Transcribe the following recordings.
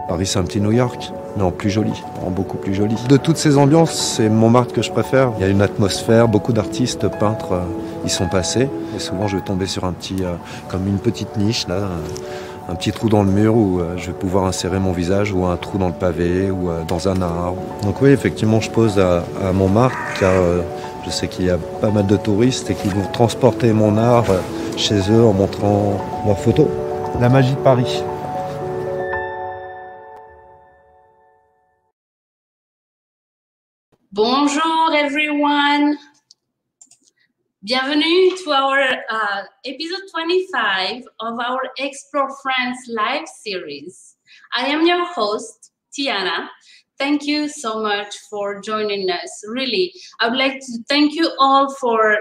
Paris, c'est un petit New York, mais en plus joli, en beaucoup plus joli. De toutes ces ambiances, c'est Montmartre que je préfère. Il y a une atmosphère, beaucoup d'artistes, peintres y sont passés. Et souvent, je vais tomber sur un petit, comme une petite niche, là, un petit trou dans le mur où je vais pouvoir insérer mon visage, ou un trou dans le pavé, ou dans un arbre. Donc oui, effectivement, je pose à Montmartre, car je sais qu'il y a pas mal de touristes et qui vont transporter mon art chez eux en montrant leurs photos. La magie de Paris. Bonjour everyone. Bienvenue to our episode 25 of our Explore France live series. I am your host, Tiana. Thank you so much for joining us. Really, I would like to thank you all for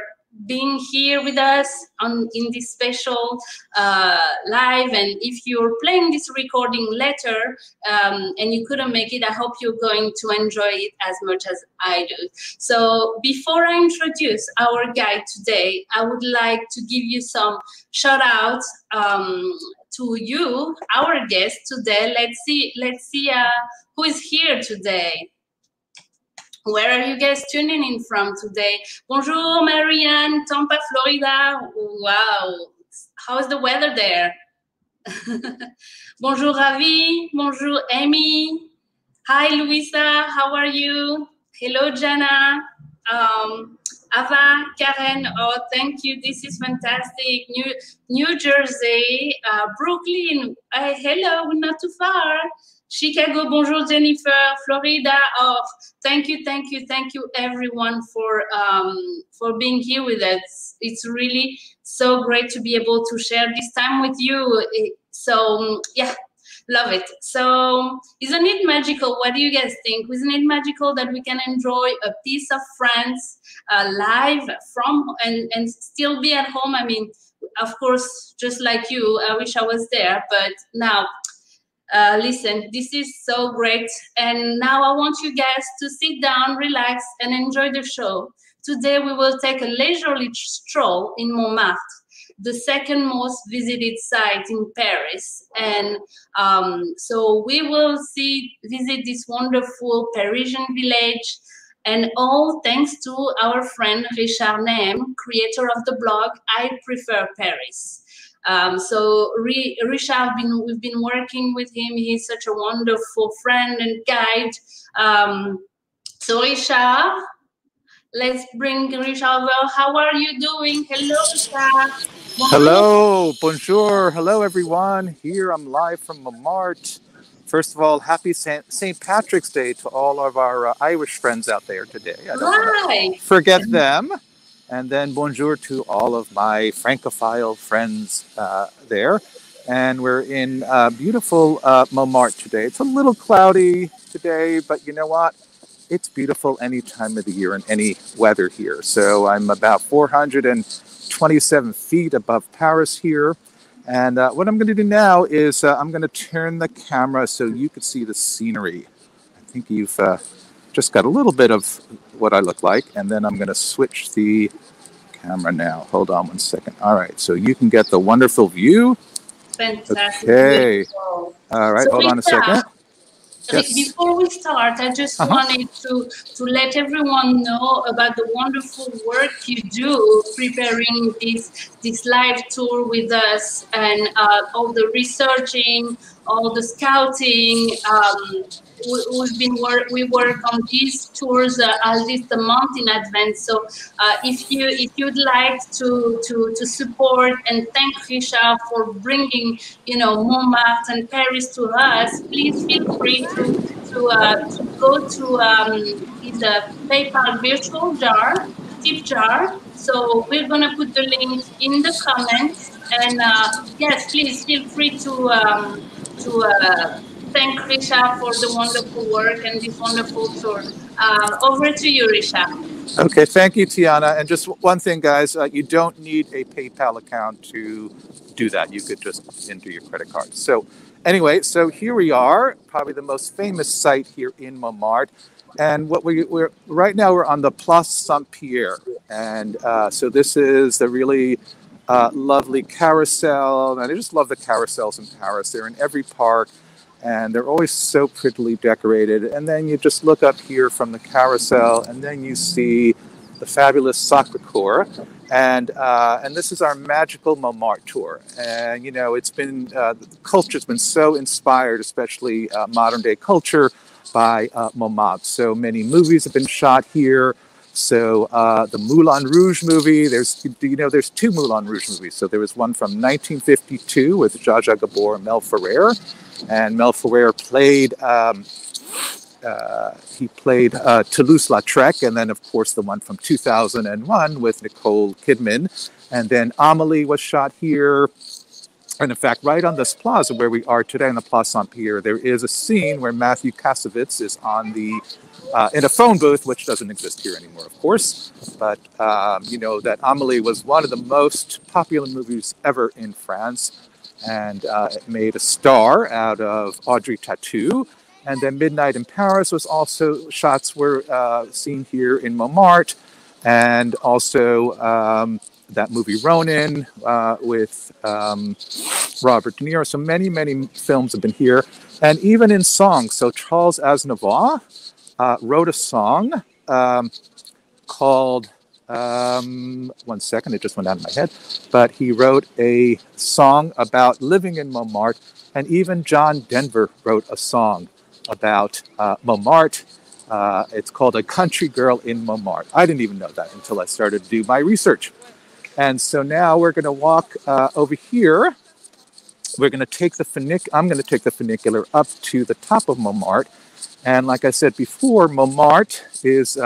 being here with us in this special live. And if you're playing this recording later and you couldn't make it, I hope you're going to enjoy it as much as I do. So before I introduce our guide today, I would like to give you some shout outs to you, our guest today. Let's see who is here today. Where are you guys tuning in from today? Bonjour, Marianne, Tampa, Florida. Wow, how's the weather there? Bonjour, Ravi. Bonjour, Amy. Hi, Luisa. How are you? Hello, Jana. Ava, Karen. Oh, thank you. This is fantastic. New Jersey, Brooklyn. Hello, not too far. Chicago, bonjour Jennifer, Florida. Oh, thank you everyone for being here with us. It's really so great to be able to share this time with you. So yeah, love it. So isn't it magical? What do you guys think? Isn't it magical that we can enjoy a piece of France live from and still be at home? I mean, of course, just like you, I wish I was there, but now. Listen, this is so great. And now I want you guys to sit down, relax, and enjoy the show. Today we will take a leisurely stroll in Montmartre, the second most visited site in Paris. And so we will visit this wonderful Parisian village, and all thanks to our friend Richard Naim, creator of the blog I Prefer Paris. So Richard, we've been working with him. He's such a wonderful friend and guide. So Richard, let's bring Richard over. How are you doing? Hello, Richard. Hello, bonjour. Hello, everyone. Here I'm live from Montmartre. First of all, happy St. Patrick's Day to all of our Irish friends out there today. I don't want to forget them. And then bonjour to all of my Francophile friends there. And we're in beautiful Montmartre today. It's a little cloudy today, but you know what? It's beautiful any time of the year and any weather here. So I'm about 427 feet above Paris here. And what I'm going to do now is I'm going to turn the camera so you can see the scenery. I think you've just got a little bit of what I look like, and then I'm going to switch the camera now. Hold on one second. All right, so you can get the wonderful view. Fantastic. Okay. Beautiful. All right, so hold on a second. Yes. Before we start, I just wanted to let everyone know about the wonderful work you do preparing this live tour with us, and all the researching, all the scouting. We work on these tours at least a month in advance. So if you'd like to support and thank Richard for bringing Montmartre and Paris to us, please feel free to go to his PayPal virtual tip jar. So we're gonna put the link in the comments, and yes, please feel free to thank Richard for the wonderful work and this wonderful tour. Over to you, Richard. Okay, thank you, Tiana. And just one thing, guys, you don't need a PayPal account to do that. You could just enter your credit card. So anyway, so here we are, probably the most famous site here in Montmartre. And what we're right now, we're on the Place Sampier. And so this is the really lovely carousel. And I just love the carousels in Paris. They're in every park, and they're always so prettily decorated. And then you just look up here from the carousel, and then you see the fabulous Sacré-Coeur. And this is our magical Montmartre tour. And, you know, it's been, the culture's been so inspired, especially modern day culture, by Montmartre. So many movies have been shot here. So the Moulin Rouge movie, there's two Moulin Rouge movies. So there was one from 1952 with Zsa Zsa Gabor and Mel Ferrer. And Mel Ferrer played, Toulouse-Lautrec. And then, of course, the one from 2001 with Nicole Kidman. And then Amélie was shot here. And in fact, right on this plaza where we are today, on the Place Sampier, there is a scene where Matthew Kassovitz is on the in a phone booth, which doesn't exist here anymore, of course. But you know that Amélie was one of the most popular movies ever in France, and it made a star out of Audrey Tautou. And then Midnight in Paris was also, shots were seen here in Montmartre, and also that movie Ronin with Robert De Niro. So many, many films have been here, and even in songs. So Charles Aznavour wrote a song called, one second, it just went out of my head, but he wrote a song about living in Montmartre, and even John Denver wrote a song about Montmartre. It's called A Country Girl in Montmartre. I didn't even know that until I started to do my research. And so now we're going to walk over here. We're going to take the I'm going to take the funicular up to the top of Montmartre. And like I said before, Montmartre is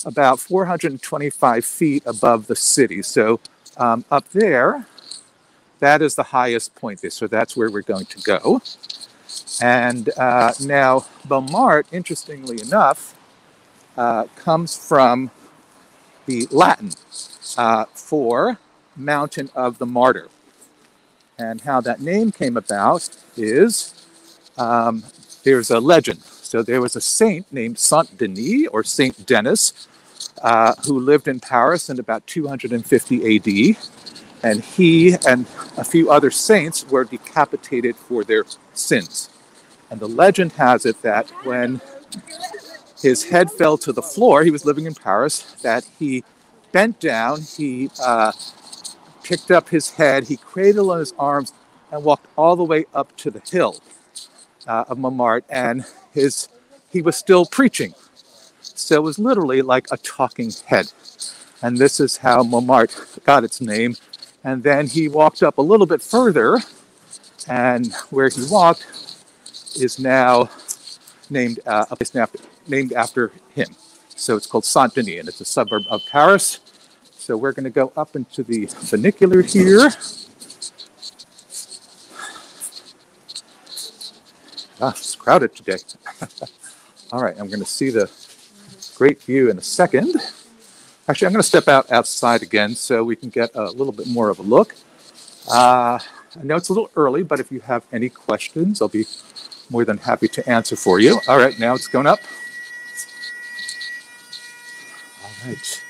about 425 feet above the city. So up there, that is the highest point there. So that's where we're going to go. And now Montmartre, interestingly enough, comes from the Latin for Mountain of the Martyr. And how that name came about is there's a legend. So there was a saint named Saint Denis, or Saint Denis, who lived in Paris in about 250 AD. And he and a few other saints were decapitated for their sins. And the legend has it that when his head fell to the floor, he was living in Paris, that he bent down, he picked up his head, he cradled on his arms, and walked all the way up to the hill of Montmartre, and he was still preaching. So it was literally like a talking head. And this is how Montmartre got its name. And then he walked up a little bit further, and where he walked is now named a place named after him. So it's called Saint-Denis, and it's a suburb of Paris. So we're going to go up into the funicular here. It's crowded today. All right, I'm going to see the great view in a second. Actually, I'm going to step outside again so we can get a little bit more of a look. I know it's a little early, but if you have any questions, I'll be more than happy to answer for you. All right, now it's going up. All right.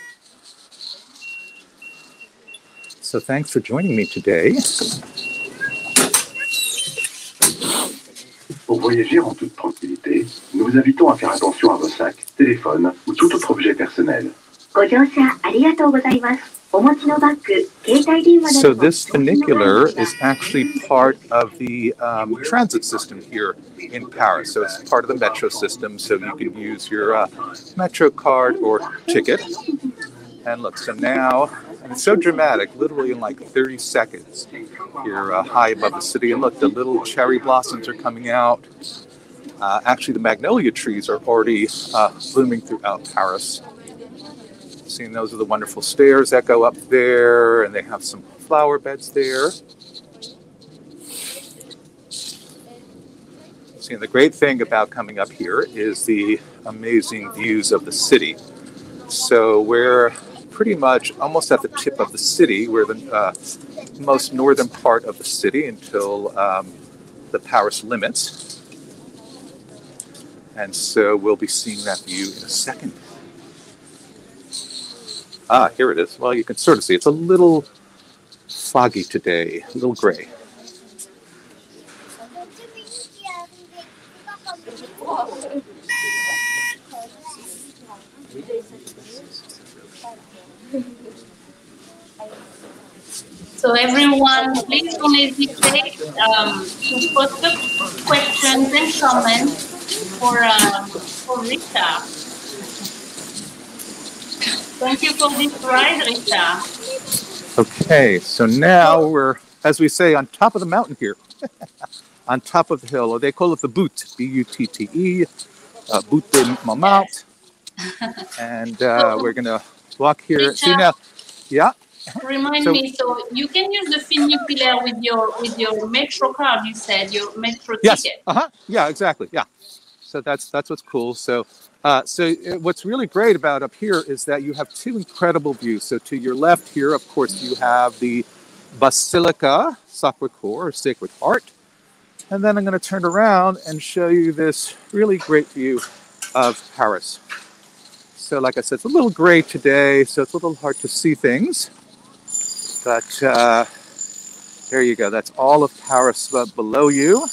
So thanks for joining me today. Pour voyager en toute tranquillité, nous vous invitons à faire attention à vos sacs, téléphones ou tout autre objet personnel. So this funicular is actually part of the transit system here in Paris. So it's part of the metro system, so you can use your metro card or ticket. And look, so now, and it's so dramatic, literally in like 30 seconds, you're high above the city. And look, the little cherry blossoms are coming out. Actually, the magnolia trees are already blooming throughout Paris. Seeing those are the wonderful stairs that go up there, and they have some flower beds there. Seeing the great thing about coming up here is the amazing views of the city. So we're pretty much almost at the tip of the city. We're the most northern part of the city until the Paris limits. And so we'll be seeing that view in a second. Ah, here it is. Well, you can sort of see it's a little foggy today, a little gray. So everyone, please don't hesitate to post the questions and comments for Rita. Thank you for this ride, Rita. Okay, so now we're, as we say, on top of the mountain here. On top of the hill. They call it the Butte, B-U-T-T-E, Butte de Montmartre. And we're going to walk here. Rita, see now, yeah. Remind me, so you can use the funicular with your metro card, you said, your metro ticket. Yes, yeah, exactly, yeah. So that's what's cool. So what's really great about up here is that you have two incredible views. So to your left here, of course, you have the Basilica, Sacré-Coeur, or Sacred Heart. And then I'm going to turn around and show you this really great view of Paris. So like I said, it's a little gray today, so it's a little hard to see things. But there you go. That's all of Paris below you.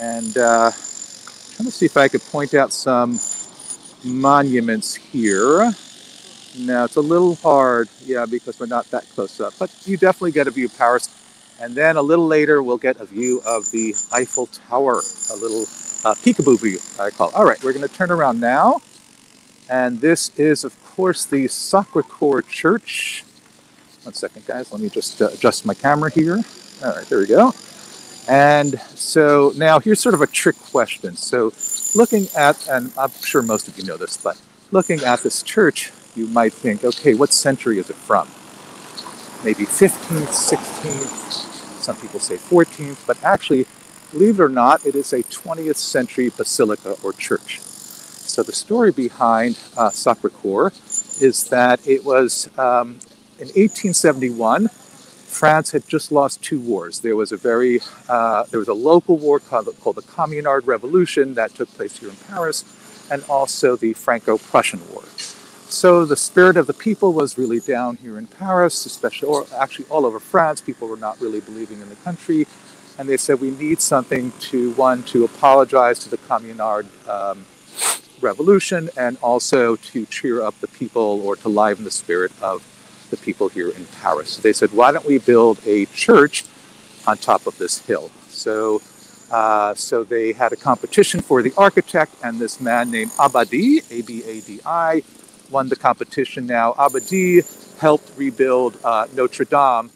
And let me see if I could point out some monuments here. Now, it's a little hard, yeah, because we're not that close up. But you definitely get a view of Paris. And then a little later, we'll get a view of the Eiffel Tower, a little peekaboo view, I call it. All right, we're going to turn around now. And this is, of course, the Sacré-Coeur Church. 1 second, guys. Let me just adjust my camera here. All right, there we go. And so now here's sort of a trick question. So looking at, and I'm sure most of you know this, but looking at this church, you might think, okay, what century is it from? Maybe 15th, 16th, some people say 14th, but actually, believe it or not, it is a 20th century basilica or church. So the story behind Sacré-Coeur is that it was in 1871, France had just lost two wars. There was a local war called the Communard Revolution that took place here in Paris, and also the Franco-Prussian War. So the spirit of the people was really down here in Paris, especially, or actually all over France. People were not really believing in the country, and they said we need something to apologize to the Communard Revolution, and also to cheer up the people or to liven the spirit of the people here in Paris. So they said, why don't we build a church on top of this hill? So they had a competition for the architect, and this man named Abadi, A-B-A-D-I, won the competition. Now, Abadi helped rebuild Notre Dame.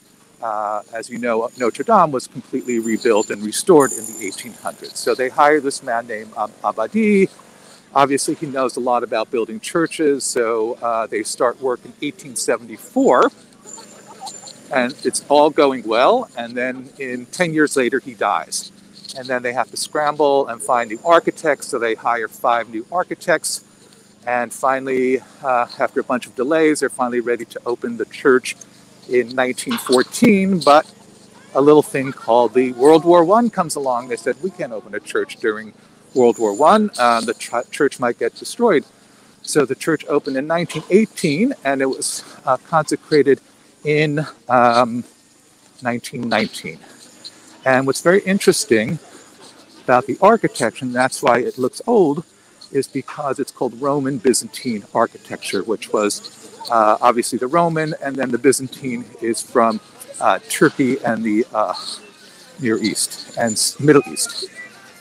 As you know, Notre Dame was completely rebuilt and restored in the 1800s. So they hired this man named Abadi. Obviously, he knows a lot about building churches, so they start work in 1874, and it's all going well, and then 10 years later, he dies. And then they have to scramble and find new architects, so they hire 5 new architects, and finally, after a bunch of delays, they're finally ready to open the church in 1914, but a little thing called the World War I comes along. They said, we can't open a church during World War I, the church might get destroyed. So the church opened in 1918, and it was consecrated in 1919. And what's very interesting about the architecture, and that's why it looks old, is because it's called Roman Byzantine architecture, which was obviously the Roman, and then the Byzantine is from Turkey and the Near East and Middle East.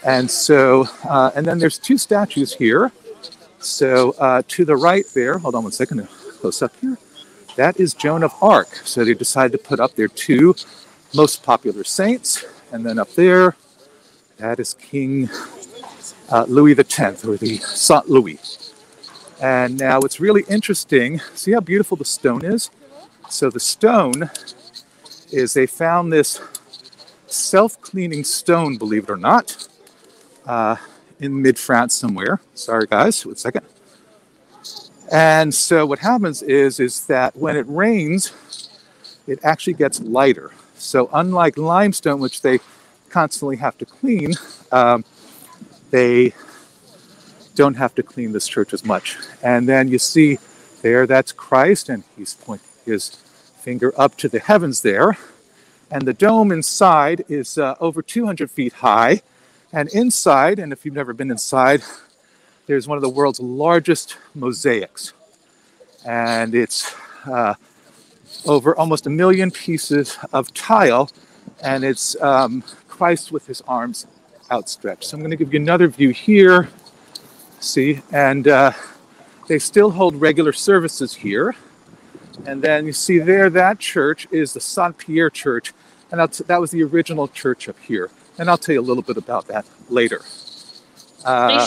And so, and then there's 2 statues here. So to the right there, hold on 1 second, close up here. That is Joan of Arc. So they decided to put up their 2 most popular saints. And then up there, that is King Louis X, or the Saint Louis. And now what's really interesting, see how beautiful the stone is? So the stone is, they found this self-cleaning stone, believe it or not, in mid-France somewhere. Sorry, guys, 1 second. And so what happens is that when it rains, it actually gets lighter. So unlike limestone, which they constantly have to clean, they don't have to clean this church as much. And then you see there, that's Christ, and he's pointing his finger up to the heavens there. And the dome inside is over 200 feet high. And inside, and if you've never been inside, there's one of the world's largest mosaics. And it's over almost 1 million pieces of tile, and it's Christ with his arms outstretched. So I'm going to give you another view here. See, and they still hold regular services here. And then you see there, that church is the Sampier Church, and that was the original church up here. And I'll tell you a little bit about that later. Now,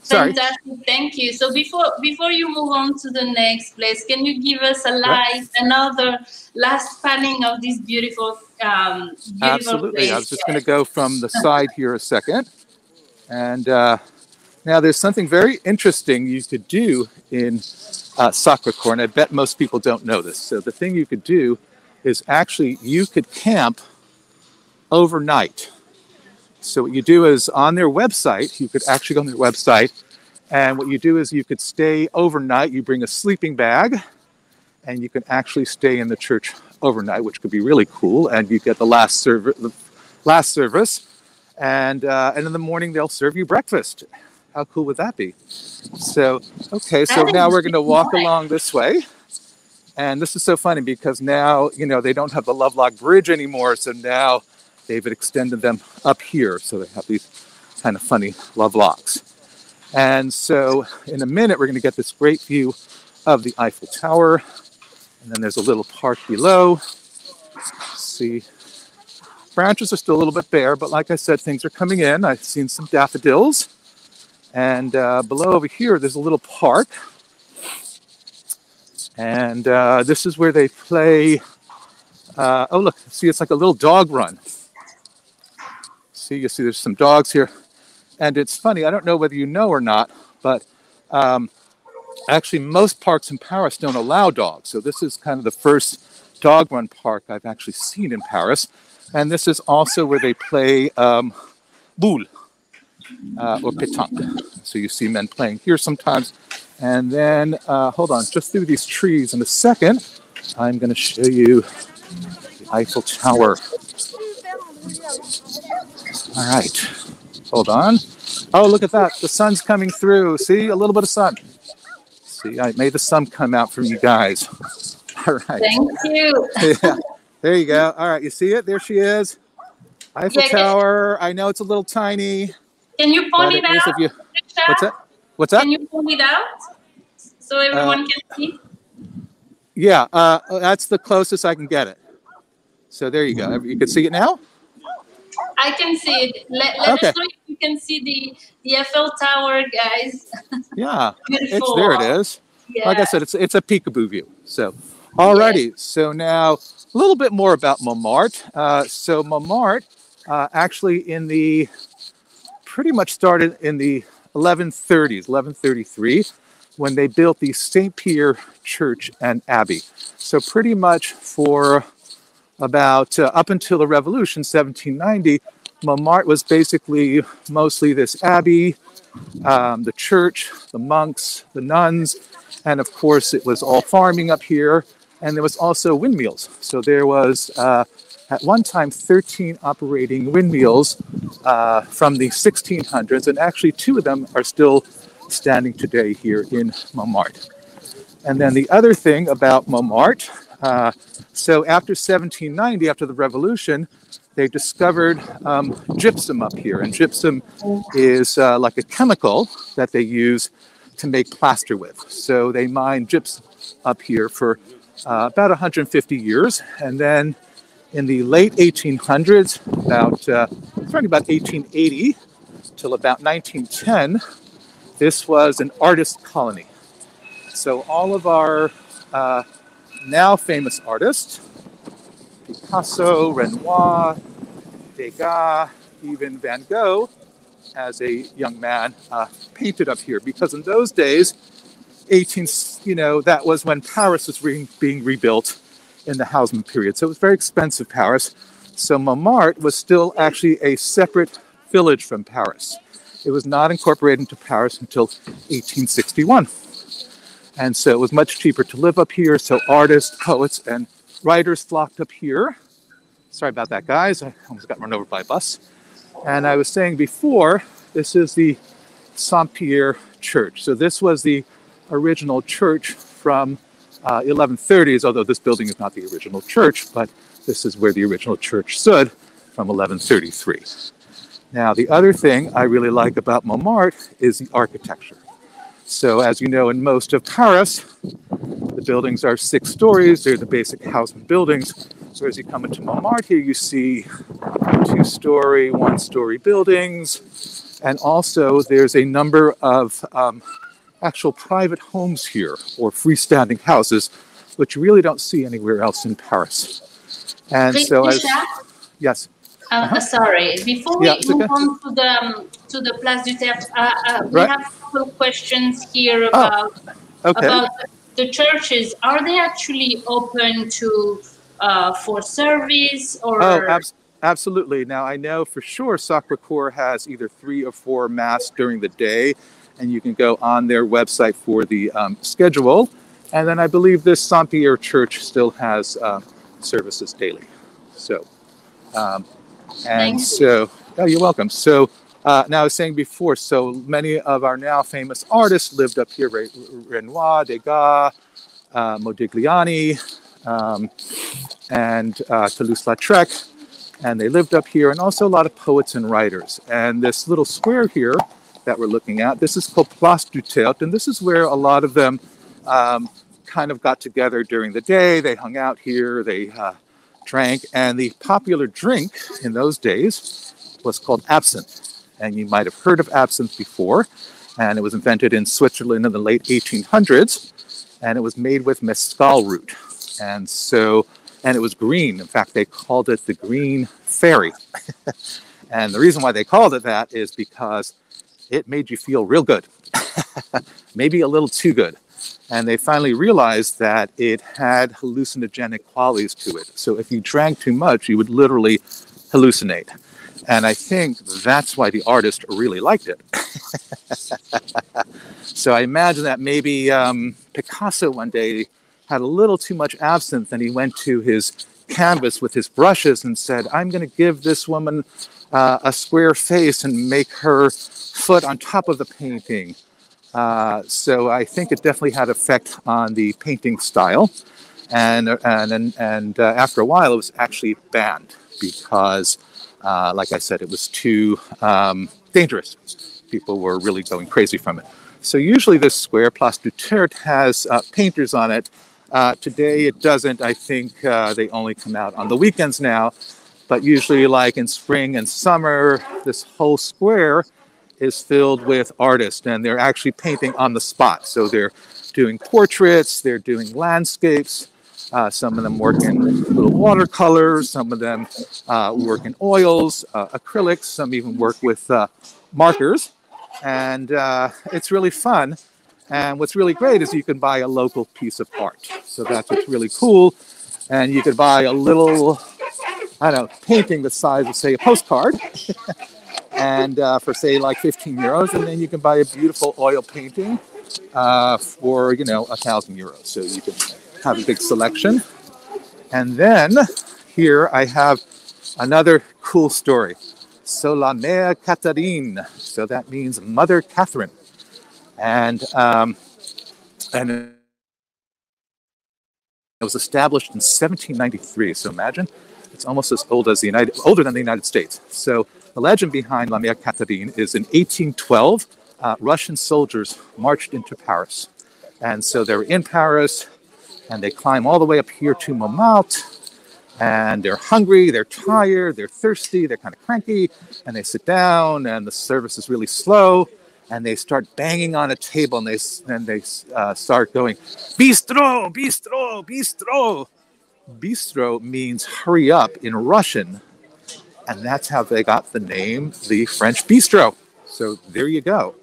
sorry. Fantastic, thank you. So before you move on to the next place, can you give us another last panning of this beautiful Absolutely. place? I was just going to go from the side here a second. And now there's something very interesting you could do in Sacré-Coeur, and I bet most people don't know this. So the thing you could do is actually you could camp overnight. So what you do is on their website, you could actually go on their website, and what you do is you could stay overnight. You bring a sleeping bag, and you can actually stay in the church overnight, which could be really cool. And you get the last service, and in the morning they'll serve you breakfast. How cool would that be? So, okay, so now we're going to walk along this way. And this is so funny because now, you know, they don't have the Lovelock Bridge anymore. So now they've extended them up here. So they have these kind of funny Lovelocks. And so in a minute, we're going to get this great view of the Eiffel Tower. And then there's a little park below. See, branches are still a little bit bare, but like I said, things are coming in. I've seen some daffodils. And below over here, there's a little park. And this is where they play. Oh, look, see, it's like a little dog run. See, you see there's some dogs here. And it's funny, I don't know whether you know or not, but actually most parks in Paris don't allow dogs. So this is kind of the first dog run park I've actually seen in Paris. And this is also where they play boule. Or pétanque. So you see men playing here sometimes. And then, hold on, just through these trees in a second, I'm going to show you the Eiffel Tower. All right, hold on. Oh, look at that. The sun's coming through. See, a little bit of sun. See, I made the sun come out for you guys. All right. Thank you. Yeah. There you go. All right, you see it? There she is. Eiffel Tower. I know it's a little tiny. Can you point it out? What's that? What's that? Can you point it out so everyone can see? Yeah, that's the closest I can get it. So there you go. You can see it now? I can see it. Let us know if you can see the Eiffel Tower, guys. Yeah, Beautiful. There it is. Yeah. Like I said, it's a peekaboo view. So, alrighty. So now a little bit more about Montmartre. So Montmartre, actually pretty much started in the 1130s, 1133, when they built the Sampier Church and Abbey. So pretty much for about up until the Revolution, 1790, Montmartre was basically mostly this abbey, the church, the monks, the nuns, and of course it was all farming up here. And there was also windmills. So there was at one time 13 operating windmills from the 1600s, and actually 2 of them are still standing today here in Montmartre. And then the other thing about Montmartre, so after 1790, after the Revolution, they discovered gypsum up here. And gypsum is like a chemical that they use to make plaster with. So they mined gypsum up here for about 150 years. And then in the late 1800s, starting about 1880 till about 1910, this was an artist colony. So all of our now famous artists, Picasso, Renoir, Degas, even Van Gogh, as a young man, painted up here. Because in those days, that was when Paris was being rebuilt in the Haussmann period. So it was very expensive, Paris. So Montmartre was still actually a separate village from Paris. It was not incorporated into Paris until 1861. And so it was much cheaper to live up here. So artists, poets, and writers flocked up here. Sorry about that, guys. I almost got run over by a bus. And I was saying before, this is the Sampier Church. So this was the original church from 1130s, although this building is not the original church, but this is where the original church stood from 1133. Now, the other thing I really like about Montmartre is the architecture. So as you know, in most of Paris, the buildings are 6 stories. They're the basic house buildings. So as you come into Montmartre here, you see 2-story, 1-story buildings. And also there's a number of actual private homes here, or freestanding houses, which you really don't see anywhere else in Paris. And so as... Yes. Sorry, before we move on to the Place du Théâtre, we have a couple of questions here about the churches. Are they actually open to for service or? Oh, absolutely. Now I know for sure Sacré-Coeur has either 3 or 4 mass during the day, and you can go on their website for the schedule. And then I believe this Sampier Church still has services daily. So. Oh, you're welcome. So now I was saying before, so many of our now famous artists lived up here, Renoir, Degas, Modigliani, and Toulouse-Lautrec, and they lived up here, and also a lot of poets and writers. And this little square here that we're looking at, this is called Place du Théâtre, and this is where a lot of them kind of got together during the day. They hung out here, they drank, and the popular drink in those days was called absinthe. And you might have heard of absinthe before, and it was invented in Switzerland in the late 1800s, and it was made with mescal root. And it was green. In fact, they called it the Green Fairy. And the reason why they called it that is because it made you feel real good, maybe a little too good. And they finally realized that it had hallucinogenic qualities to it. So if you drank too much, you would literally hallucinate. And I think that's why the artist really liked it. So I imagine that maybe Picasso one day had a little too much absinthe, and he went to his canvas with his brushes and said, I'm going to give this woman a square face and make her foot on top of the painting. So I think it definitely had effect on the painting style, and after a while it was actually banned because, like I said, it was too dangerous. People were really going crazy from it. So usually this square, Place du Théâtre, has painters on it. Today it doesn't. I think they only come out on the weekends now, but usually like in spring and summer, this whole square is filled with artists, and they're actually painting on the spot. So they're doing portraits, they're doing landscapes. Some of them work in little watercolors, some of them work in oils, acrylics, some even work with markers. And it's really fun. And what's really great is you can buy a local piece of art. So that's what's really cool. And you could buy a little, I don't know, painting the size of, say, a postcard. And for, say, like 15 euros, and then you can buy a beautiful oil painting for, 1,000 euros. So you can have a big selection. And then here I have another cool story. So la Mère Catherine. So that means Mother Catherine. And it was established in 1793. So imagine, it's almost as old as older than the United States. So the legend behind La Mère Catherine is in 1812, Russian soldiers marched into Paris. And so they were in Paris, and they climb all the way up here to Montmartre, and they're hungry, they're tired, they're thirsty, they're kind of cranky, and they sit down, and the service is really slow, and they start banging on a table, and they start going, bistro, bistro, bistro. Bistro means hurry up in Russian. And that's how they got the name, the French bistro. So there you go.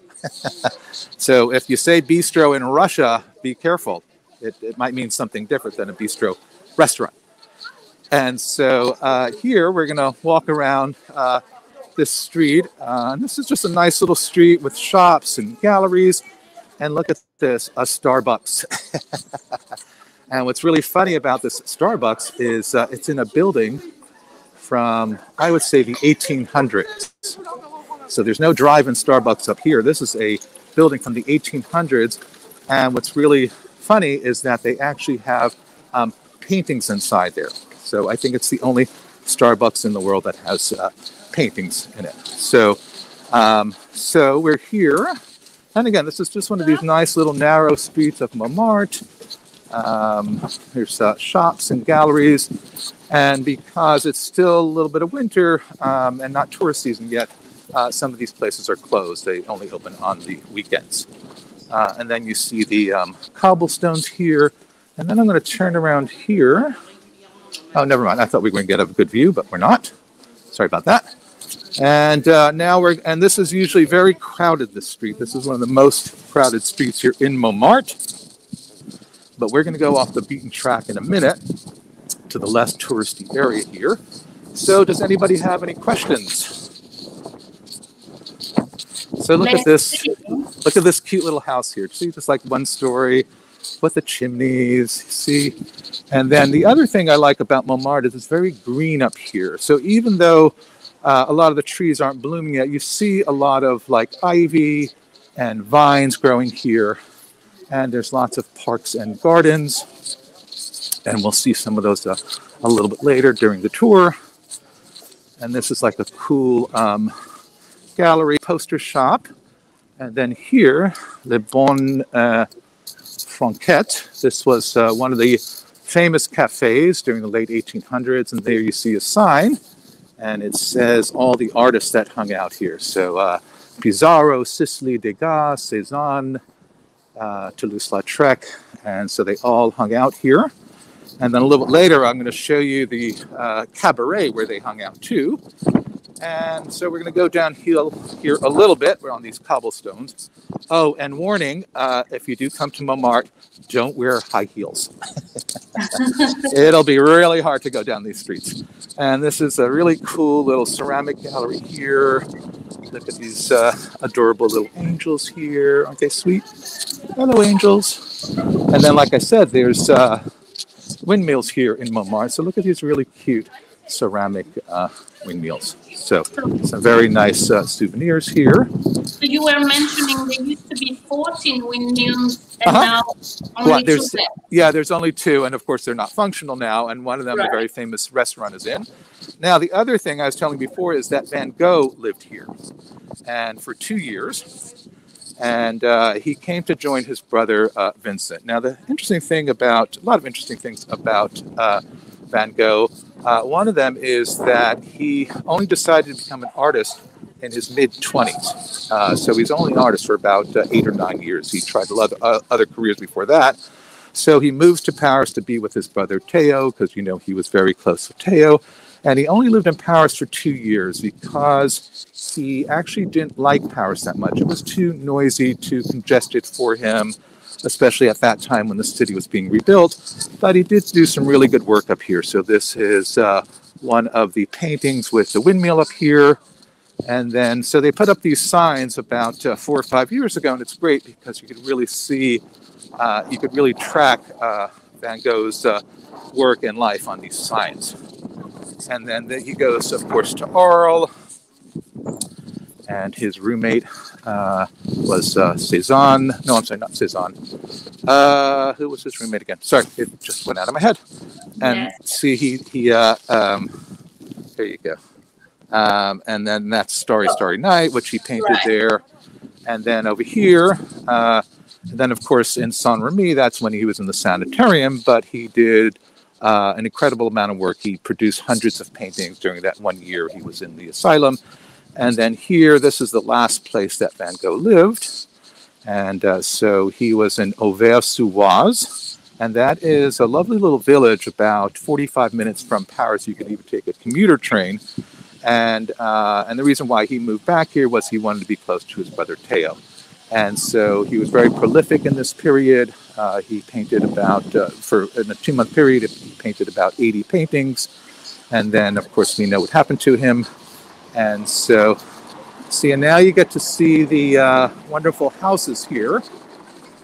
So if you say bistro in Russia, be careful. It might mean something different than a bistro restaurant. And so here we're going to walk around this street. And this is just a nice little street with shops and galleries. And look at this, a Starbucks. And what's really funny about this Starbucks is it's in a building from, I would say, the 1800s. So there's no drive-in Starbucks up here. This is a building from the 1800s. And what's really funny is that they actually have paintings inside there. So I think it's the only Starbucks in the world that has paintings in it. So, so we're here. And again, this is just one of these nice little narrow streets of Montmartre. There's shops and galleries. And because it's still a little bit of winter and not tourist season yet, some of these places are closed. They only open on the weekends. And then you see the cobblestones here. And then I'm going to turn around here. Oh, never mind. I thought we were going to get a good view, but we're not. Sorry about that. And now and this is usually very crowded, this street. This is one of the most crowded streets here in Montmartre. But we're going to go off the beaten track in a minute to the less touristy area here. So does anybody have any questions? So look at this. Look at this cute little house here. See, just like one story with the chimneys, see? And then the other thing I like about Montmartre is it's very green up here. So even though a lot of the trees aren't blooming yet, you see a lot of like ivy and vines growing here. And there's lots of parks and gardens. And we'll see some of those a little bit later during the tour. And this is like a cool gallery poster shop. And then here, Le Bon Franquette. This was one of the famous cafes during the late 1800s. And there you see a sign. And it says all the artists that hung out here. So Pizarro, Sisley, Degas, Cézanne, Toulouse-Lautrec. And so they all hung out here. And then a little bit later, I'm going to show you the cabaret where they hung out too. And so we're going to go downhill here a little bit. We're on these cobblestones. Oh, and warning, if you do come to Montmartre, don't wear high heels. It'll be really hard to go down these streets. And this is a really cool little ceramic gallery here. Look at these adorable little angels here. Aren't they sweet? Hello, angels. And then, like I said, there's windmills here in Montmartre. So look at these really cute ceramic windmills. So some very nice souvenirs here. So you were mentioning there used to be 14 windmills and now only two left. Yeah, there's only two. And of course, they're not functional now. And one of them, a very famous restaurant, is in. Now, the other thing I was telling you before is that Van Gogh lived here and for 2 years. And he came to join his brother, Vincent. Now, the interesting thing about, a lot of interesting things about Van Gogh, one of them is that he only decided to become an artist in his mid-20s. So he's only an artist for about 8 or 9 years. He tried a lot of other careers before that. So he moves to Paris to be with his brother Theo, because, you know, he was very close to Theo. And he only lived in Paris for 2 years because he actually didn't like Paris that much. It was too noisy, too congested for him, especially at that time when the city was being rebuilt. But he did do some really good work up here. So this is one of the paintings with the windmill up here. And then, so they put up these signs about 4 or 5 years ago, and it's great because you could really see, you could really track Van Gogh's work and life on these signs. And then he goes, of course, to Arles. And his roommate was Cézanne. No, I'm sorry, not Cézanne. Who was his roommate again? Sorry, it just went out of my head. And see, there you go. And then that's Starry, Starry Night, which he painted there. And then over here, and then, of course, in Saint-Remy, that's when he was in the sanitarium, but he did an incredible amount of work. He produced hundreds of paintings during that 1 year he was in the asylum. And then here, this is the last place that Van Gogh lived. And so he was in Auvers-sur-Oise. And that is a lovely little village about 45 minutes from Paris. You can even take a commuter train. And the reason why he moved back here was he wanted to be close to his brother Theo. And so he was very prolific in this period. He painted about, in a 2-month period, he painted about 80 paintings. And then, of course, we know what happened to him. And so, see, and now you get to see the wonderful houses here.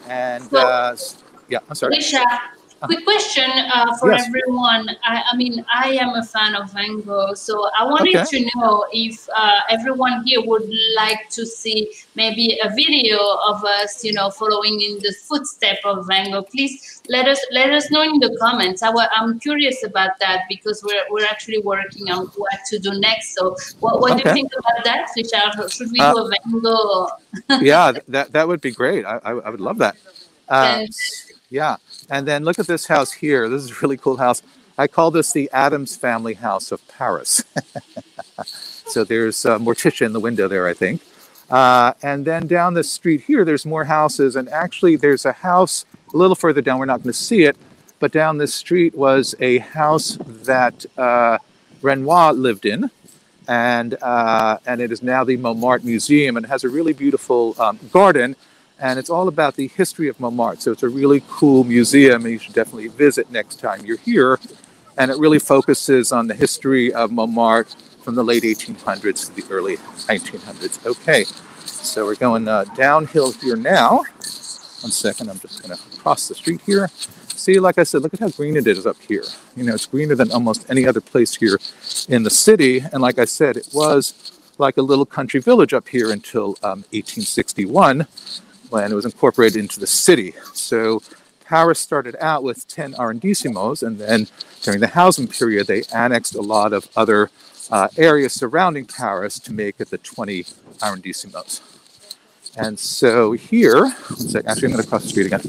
And So, yeah, I'm sorry. Richard, quick question for everyone. I mean, I am a fan of Van Gogh, so I wanted to know if everyone here would like to see maybe a video of us, you know, following in the footsteps of Van Gogh. Please let us know in the comments. I'm curious about that because we're actually working on what to do next. So, what do you think about that, Richard? Should we do a Van Gogh? Yeah, that would be great. I would love that. Yeah, and then look at this house here. This is a really cool house. I call this the Addams Family House of Paris. So there's Morticia in the window there, I think. And then down the street here, there's more houses. And actually, there's a house a little further down. We're not going to see it. But down this street was a house that Renoir lived in. And it is now the Mon Mart Museum. And it has a really beautiful garden. And it's all about the history of Montmartre. So it's a really cool museum, and you should definitely visit next time you're here. And it really focuses on the history of Montmartre from the late 1800s to the early 1900s. Okay, so we're going downhill here now. 1 second, I'm just going to cross the street here. See, like I said, look at how green it is up here. You know, it's greener than almost any other place here in the city. And like I said, it was like a little country village up here until 1861. When it was incorporated into the city. So Paris started out with 10 arrondissements, and then during the housing period, they annexed a lot of other areas surrounding Paris to make it the 20 arrondissements. And so here, 1 second, actually I'm going to cross the street again.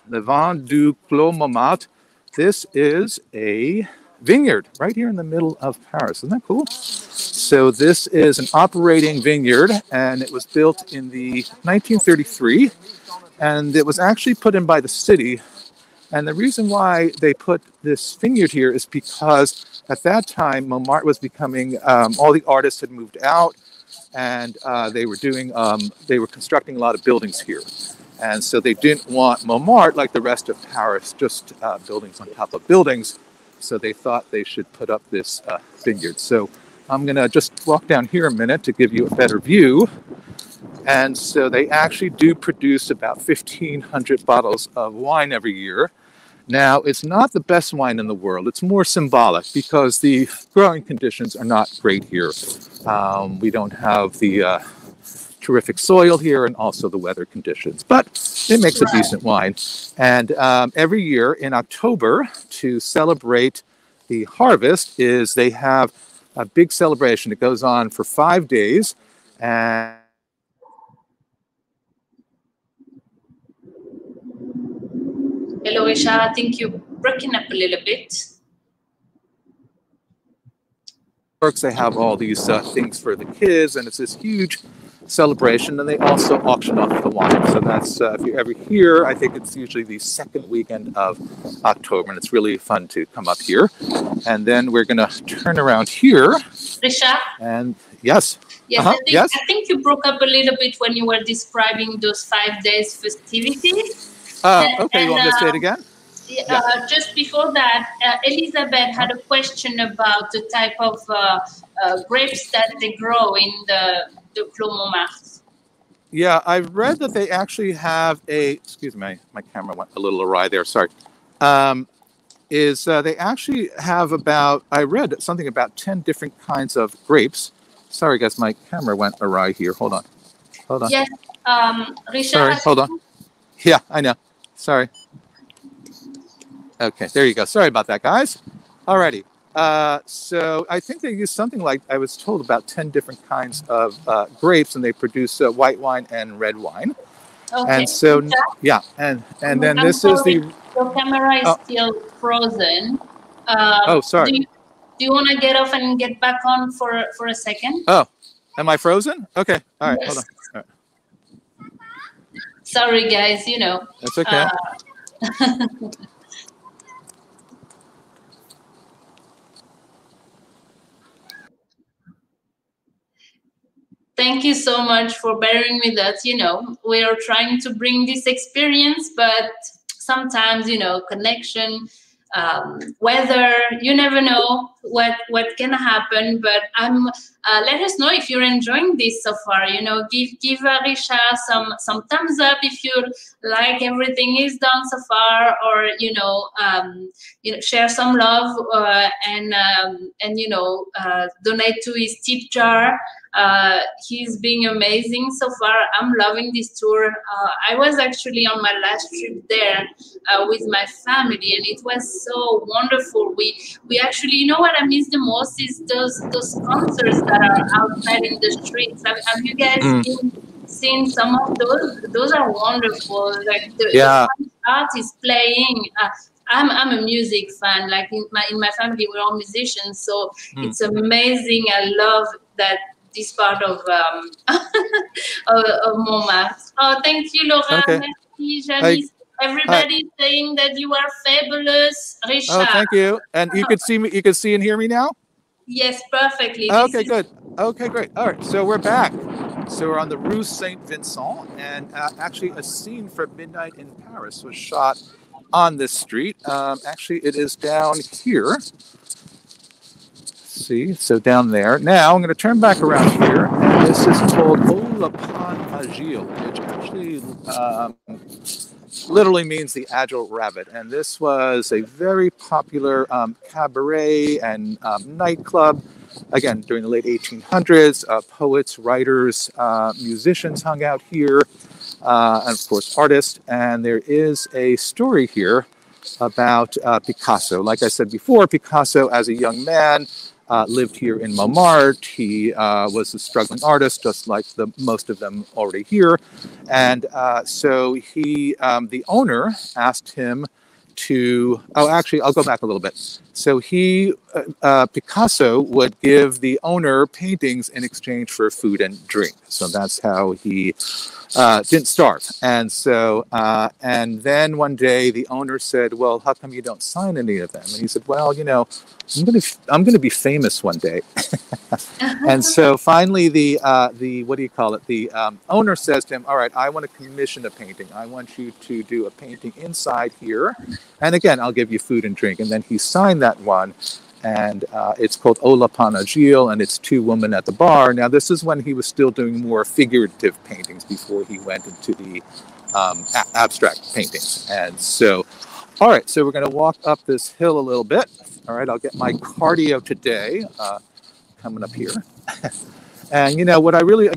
Le Vin du Clos Montmartre. This is a vineyard right here in the middle of Paris. Isn't that cool? So this is an operating vineyard, and it was built in the 1933, and it was actually put in by the city. And the reason why they put this vineyard here is because at that time, Montmartre was becoming, all the artists had moved out, and they were constructing a lot of buildings here. And so they didn't want Montmartre, like the rest of Paris, just buildings on top of buildings. So they thought they should put up this vineyard. So I'm going to just walk down here a minute to give you a better view. And so they actually do produce about 1,500 bottles of wine every year. Now, it's not the best wine in the world. It's more symbolic because the growing conditions are not great here. We don't have the terrific soil here and also the weather conditions, but it makes a decent wine. And every year in October, to celebrate the harvest, they have a big celebration. It goes on for 5 days. And hello, Isha. I think you're breaking up a little bit. They have all these things for the kids, and it's this huge celebration, and they also auction off the wine. So that's, if you're ever here, I think it's usually the second weekend of October, and it's really fun to come up here. And then we're going to turn around here. Risha? And yes. Yes, I think you broke up a little bit when you were describing those 5 days festivities. Okay, you want me to say it again? Just before that, Elizabeth had a question about the type of grapes that they grow in the Clos Montmartre. Yeah, I've read that they actually have excuse me, my camera went a little awry there, sorry. They actually have I read something about 10 different kinds of grapes. Sorry guys, my camera went awry here. Hold on. Yes, Richard. Sorry, hold on. Yeah, I know. Sorry. Okay, there you go. Sorry about that, guys. Alrighty. So I think they use something like, I was told, about 10 different kinds of grapes, and they produce white wine and red wine. Okay. And so, yeah, and then this is the... Your camera is still frozen. Sorry. Do you want to get off and get back on for a second? Oh, am I frozen? Okay, all right, hold on. All right. Sorry, guys, you know. That's okay. Thank you so much for bearing with us. You know, we are trying to bring this experience, but sometimes, you know, connection, weather, you never know what can happen. But let us know if you're enjoying this so far. You know, give Richard some thumbs up if you like everything he's done so far, or share some love and donate to his tip jar. He's being amazing so far. I'm loving this tour. I was actually on my last trip there with my family, and it was so wonderful. We actually, you know what I miss the most is those concerts that are outside in the streets. Have you guys seen some of those? Those are wonderful. Like the artist playing. I'm a music fan. Like in my family, we're all musicians, so it's amazing. I love that. This part of Montmartre. Oh, thank you, Laura. Okay. Merci, Janice. Everybody's saying that you are fabulous, Richard. Oh, thank you. And you could see me. You can see and hear me now. Yes, perfectly. Okay, good. Okay, great. All right, so we're back. So we're on the Rue Saint Vincent, and actually, a scene for Midnight in Paris was shot on this street. Actually, it is down here. See, so down there. Now I'm going to turn back around here, and this is called Lapin Agile, which actually literally means the agile rabbit. And this was a very popular cabaret and nightclub. Again, during the late 1800s, poets, writers, musicians hung out here, and of course artists. And there is a story here about Picasso. Like I said before, Picasso, as a young man, lived here in Montmartre. He was a struggling artist, just like most of them already here. And so he, the owner asked him to, actually, I'll go back a little bit. So he, Picasso would give the owner paintings in exchange for food and drink. So that's how he didn't starve. And so, and then one day the owner said, well, how come you don't sign any of them? And he said, well, you know, I'm going to be famous one day. And so finally the what do you call it? The owner says to him, all right, I want to commission a painting. I want you to do a painting inside here. And again, I'll give you food and drink. And then he signed that one. And it's called Lapin Agile, and it's two women at the bar. Now, this is when he was still doing more figurative paintings before he went into the abstract paintings. And so, all right, so we're going to walk up this hill a little bit. All right, I'll get my cardio today coming up here. And, you know, what I really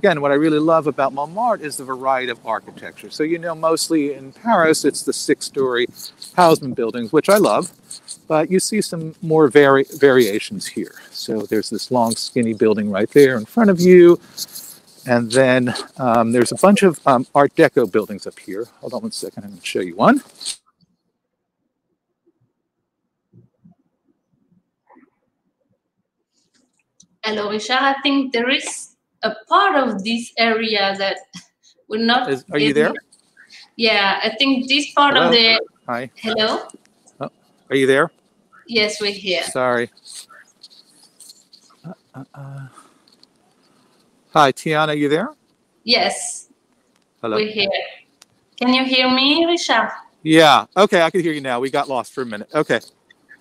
love about Montmartre is the variety of architecture. So, you know, mostly in Paris, it's the 6-story Haussmann buildings, which I love. But you see some more variations here. So there's this long, skinny building right there in front of you. And then there's a bunch of Art Deco buildings up here. Hold on one second, I'm going to show you one. Hello, Richard. I think there is a part of this area that we're not... Are you there? Yeah, I think this part of the... Hi. Hello? Oh, are you there? Yes, we're here. Sorry. Hi, Tiana, are you there? Yes. Hello. We're here. Can you hear me, Richard? Yeah. Okay, I can hear you now. We got lost for a minute. Okay.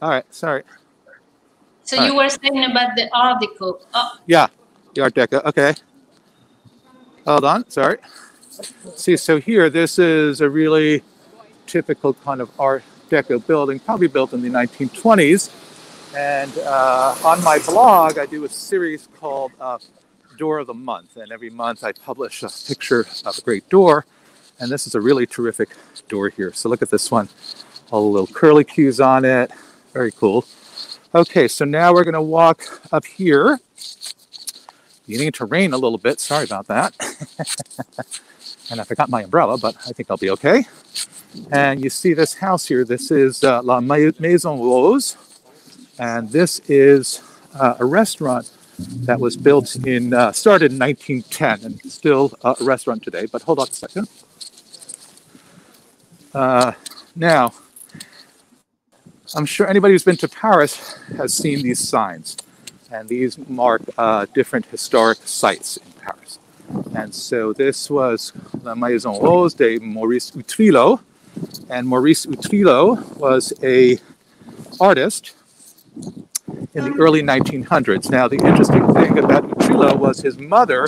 All right. Sorry. So you were saying about the Art Deco. Oh. Yeah, the Art Deco. Okay. Hold on. Sorry. See, so here, this is a really typical kind of Art Deco building, probably built in the 1920s. And on my blog, I do a series called Door of the Month. And every month I publish a picture of a great door. And this is a really terrific door here. So look at this one. All the little curly cues on it. Very cool. Okay, so now we're going to walk up here. Beginning to rain a little bit. Sorry about that. And I forgot my umbrella, but I think I'll be okay. And you see this house here. This is La Maison Rose. And this is a restaurant that was built in, started in 1910 and still a restaurant today. But hold on a second. Now, I'm sure anybody who's been to Paris has seen these signs. And these mark different historic sites in Paris. And so this was La Maison Rose de Maurice Utrillo. And Maurice Utrillo was an artist in the early 1900s. Now, the interesting thing about Utrillo Gogh was his mother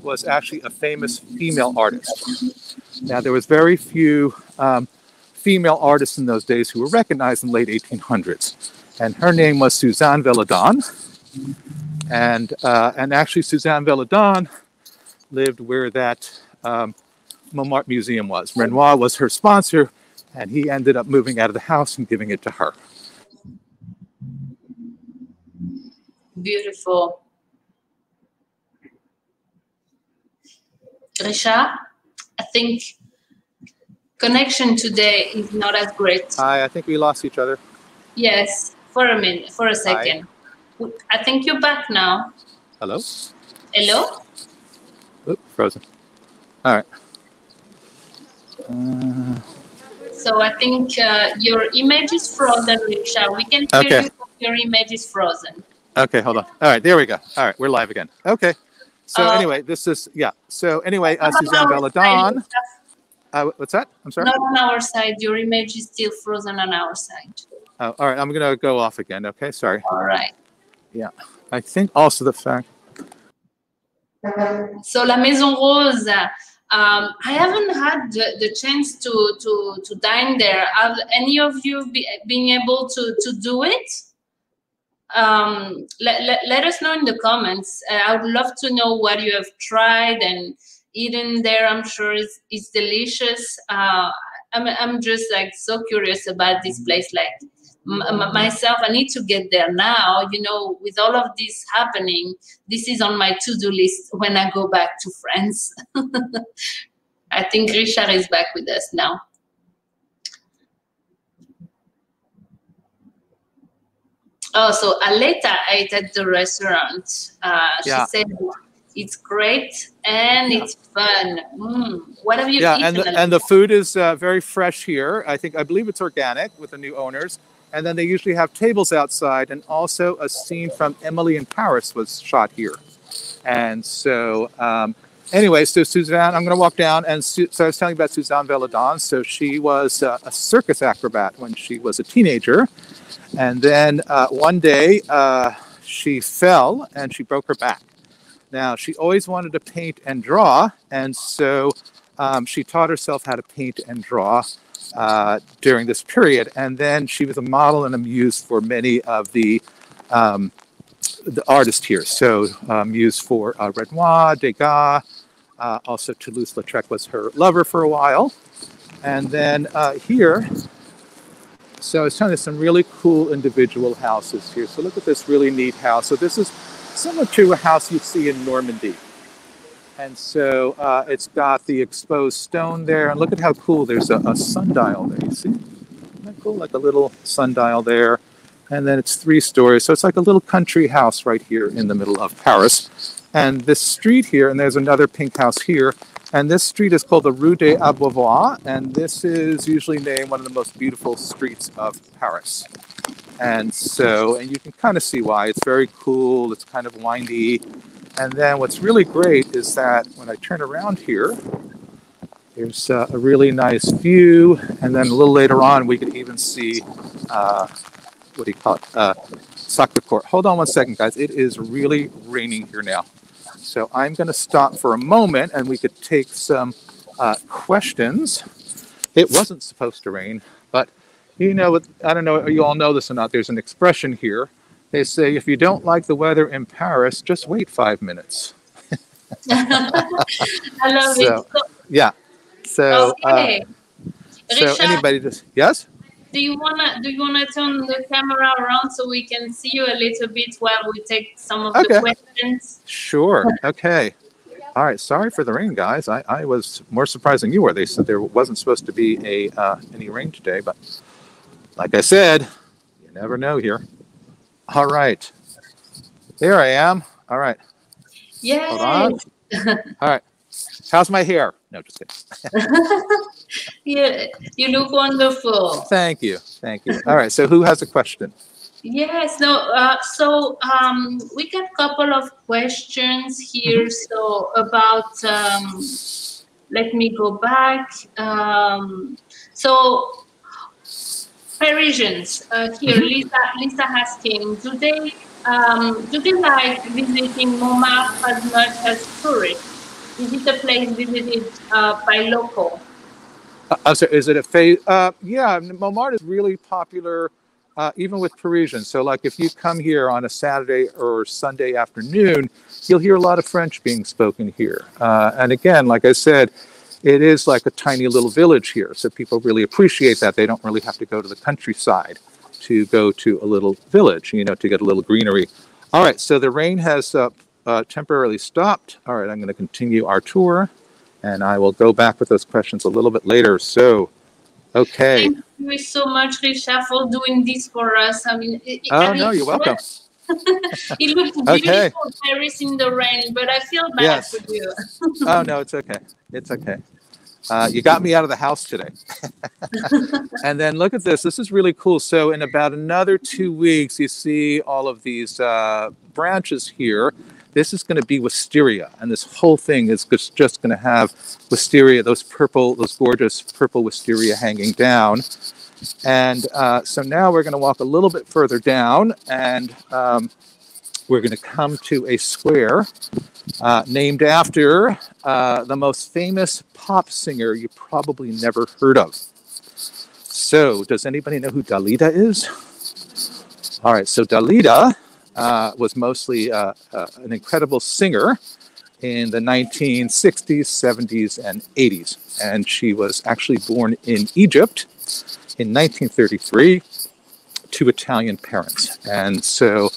was actually a famous female artist. Now, there was very few female artists in those days who were recognized in the late 1800s. And her name was Suzanne Veladon. And actually, Suzanne Velladon lived where that Mon Mart Museum was. Renoir was her sponsor, and he ended up moving out of the house and giving it to her. Beautiful. Richard, I think connection today is not as great. Hi, I think we lost each other. Yes, for a minute, for a second. Hi. I think you're back now. Hello? Hello? Oop, frozen. All right. So I think your image is frozen, Richard. We can hear you, but your image is frozen. Okay, hold on. All right, there we go. All right, we're live again. Okay. So anyway, this is, yeah. So anyway, Suzanne Veladon. What's that? I'm sorry? Not on our side. Your image is still frozen on our side. Oh, all right, I'm going to go off again. Okay, sorry. All right. Yeah. I think also the fact. So La Maison Rose, I haven't had the chance to dine there. Have any of you been able to do it? Let us know in the comments. I would love to know what you have tried and eaten there. I'm sure it's delicious. I'm just like so curious about this place. Like myself, I need to get there now. You know, with all of this happening, this is on my to-do list when I go back to France. I think Richard is back with us now. Oh, so Aleta ate at the restaurant. She said it's great and it's fun. What have you eaten? And the food is very fresh here. I believe it's organic with the new owners. And then they usually have tables outside, and also a scene from Emily in Paris was shot here. And so anyway, so Suzanne, I'm going to walk down. And so I was telling you about Suzanne Veladon. So she was a circus acrobat when she was a teenager. And then one day she fell and she broke her back. Now, she always wanted to paint and draw. And so she taught herself how to paint and draw during this period. And then she was a model and a muse for many of the artists here. So muse for Renoir, Degas, also Toulouse-Lautrec was her lover for a while. And then here, so I was telling you some really cool individual houses here. So look at this really neat house. So this is similar to a house you see in Normandy. And so it's got the exposed stone there. And look at how cool, there's a sundial there, you see? Isn't that cool? Like a little sundial there. And then it's 3 stories. So it's like a little country house right here in the middle of Paris. And this street here, and there's another pink house here. And this street is called the Rue De Abuevoir, and this is usually named one of the most beautiful streets of Paris. And so, and you can kind of see why. It's very cool, it's kind of windy. And then what's really great is that when I turn around here, there's a really nice view. And then a little later on, we can even see, what do you call it? Sacré-Coeur. Hold on one second, guys. It is really raining here now. So I'm going to stop for a moment and we could take some questions. It wasn't supposed to rain, but you know, I don't know if you all know this or not, there's an expression here. They say, if you don't like the weather in Paris, just wait 5 minutes. I love it. Yeah. So, okay. So anybody just, yes? Do you wanna turn the camera around so we can see you a little bit while we take some of the questions? Sure. Okay. All right. Sorry for the rain, guys. I was more surprised than you were. They said there wasn't supposed to be any rain today, but like I said, you never know here. All right. There I am. All right. Yay. Hold on. All right. How's my hair? No, just kidding. Yeah, you look wonderful. Thank you. Thank you. All right. So who has a question? Yes. No. So we got a couple of questions here. So about let me go back. So Parisians here. Lisa asking, do they Do they like visiting Montmartre as much as tourists? Is it a place visited by local? So is it a phase? Yeah, Montmartre is really popular, even with Parisians. So, like, if you come here on a Saturday or Sunday afternoon, you'll hear a lot of French being spoken here. And again, like I said, it is like a tiny little village here. So people really appreciate that. They don't really have to go to the countryside to go to a little village, you know, to get a little greenery. All right, so the rain has temporarily stopped. All right, I'm going to continue our tour. And I will go back with those questions a little bit later. So, okay. Thank you so much, Richard, for doing this for us. I mean, no, you're welcome. It looks beautiful, Paris in the rain, but I feel bad for you. Oh, no, it's okay. It's okay. You got me out of the house today. And then look at this. This is really cool. So in about another 2 weeks, you see all of these branches here. This is going to be wisteria, and this whole thing is just going to have wisteria, those gorgeous purple wisteria hanging down. And so now we're going to walk a little bit further down, and we're going to come to a square named after the most famous pop singer you probably never heard of. So does anybody know who Dalida is? All right, so Dalida was mostly an incredible singer in the 1960s, 70s, and 80s. And she was actually born in Egypt in 1933 to Italian parents. And so,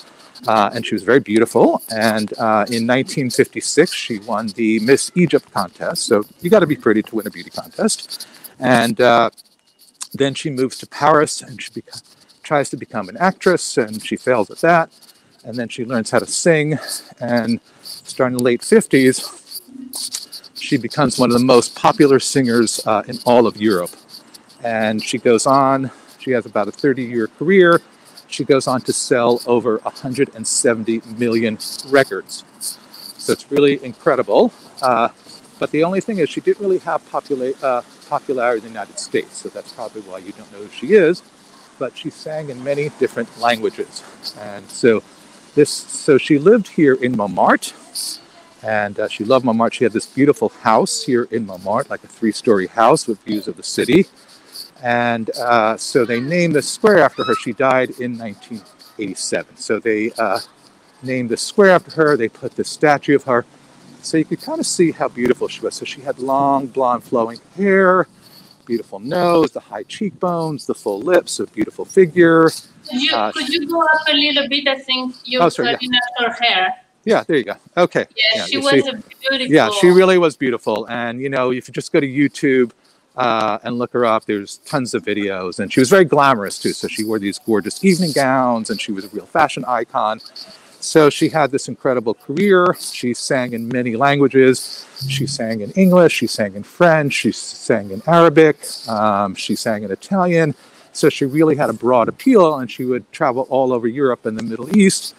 and she was very beautiful. And in 1956, she won the Miss Egypt contest. So you got to be pretty to win a beauty contest. And then she moves to Paris, and she tries to become an actress, and she fails at that. And then she learns how to sing, and starting in the late 50s, she becomes one of the most popular singers in all of Europe. And she goes on, she has about a 30-year career. She goes on to sell over 170 million records. So it's really incredible. But the only thing is she didn't really have popularity in the United States. So that's probably why you don't know who she is. But she sang in many different languages. And so she lived here in Montmartre, and she loved Montmartre. She had this beautiful house here in Montmartre, like a 3-story house with views of the city. And so they named the square after her. She died in 1987. So they named the square after her. They put the statue of her. So you could kind of see how beautiful she was. So she had long, blonde, flowing hair, beautiful nose, the high cheekbones, the full lips, a beautiful figure. Could you go up a little bit? I think you're cutting out her hair. Yeah, there you go. Okay. Yeah, she was beautiful. Yeah, she really was beautiful. And, you know, if you just go to YouTube and look her up, there's tons of videos. And she was very glamorous, too. So she wore these gorgeous evening gowns, and she was a real fashion icon. So she had this incredible career. She sang in many languages. She sang in English. She sang in French. She sang in Arabic. She sang in Italian. So she really had a broad appeal, and she would travel all over Europe and the Middle East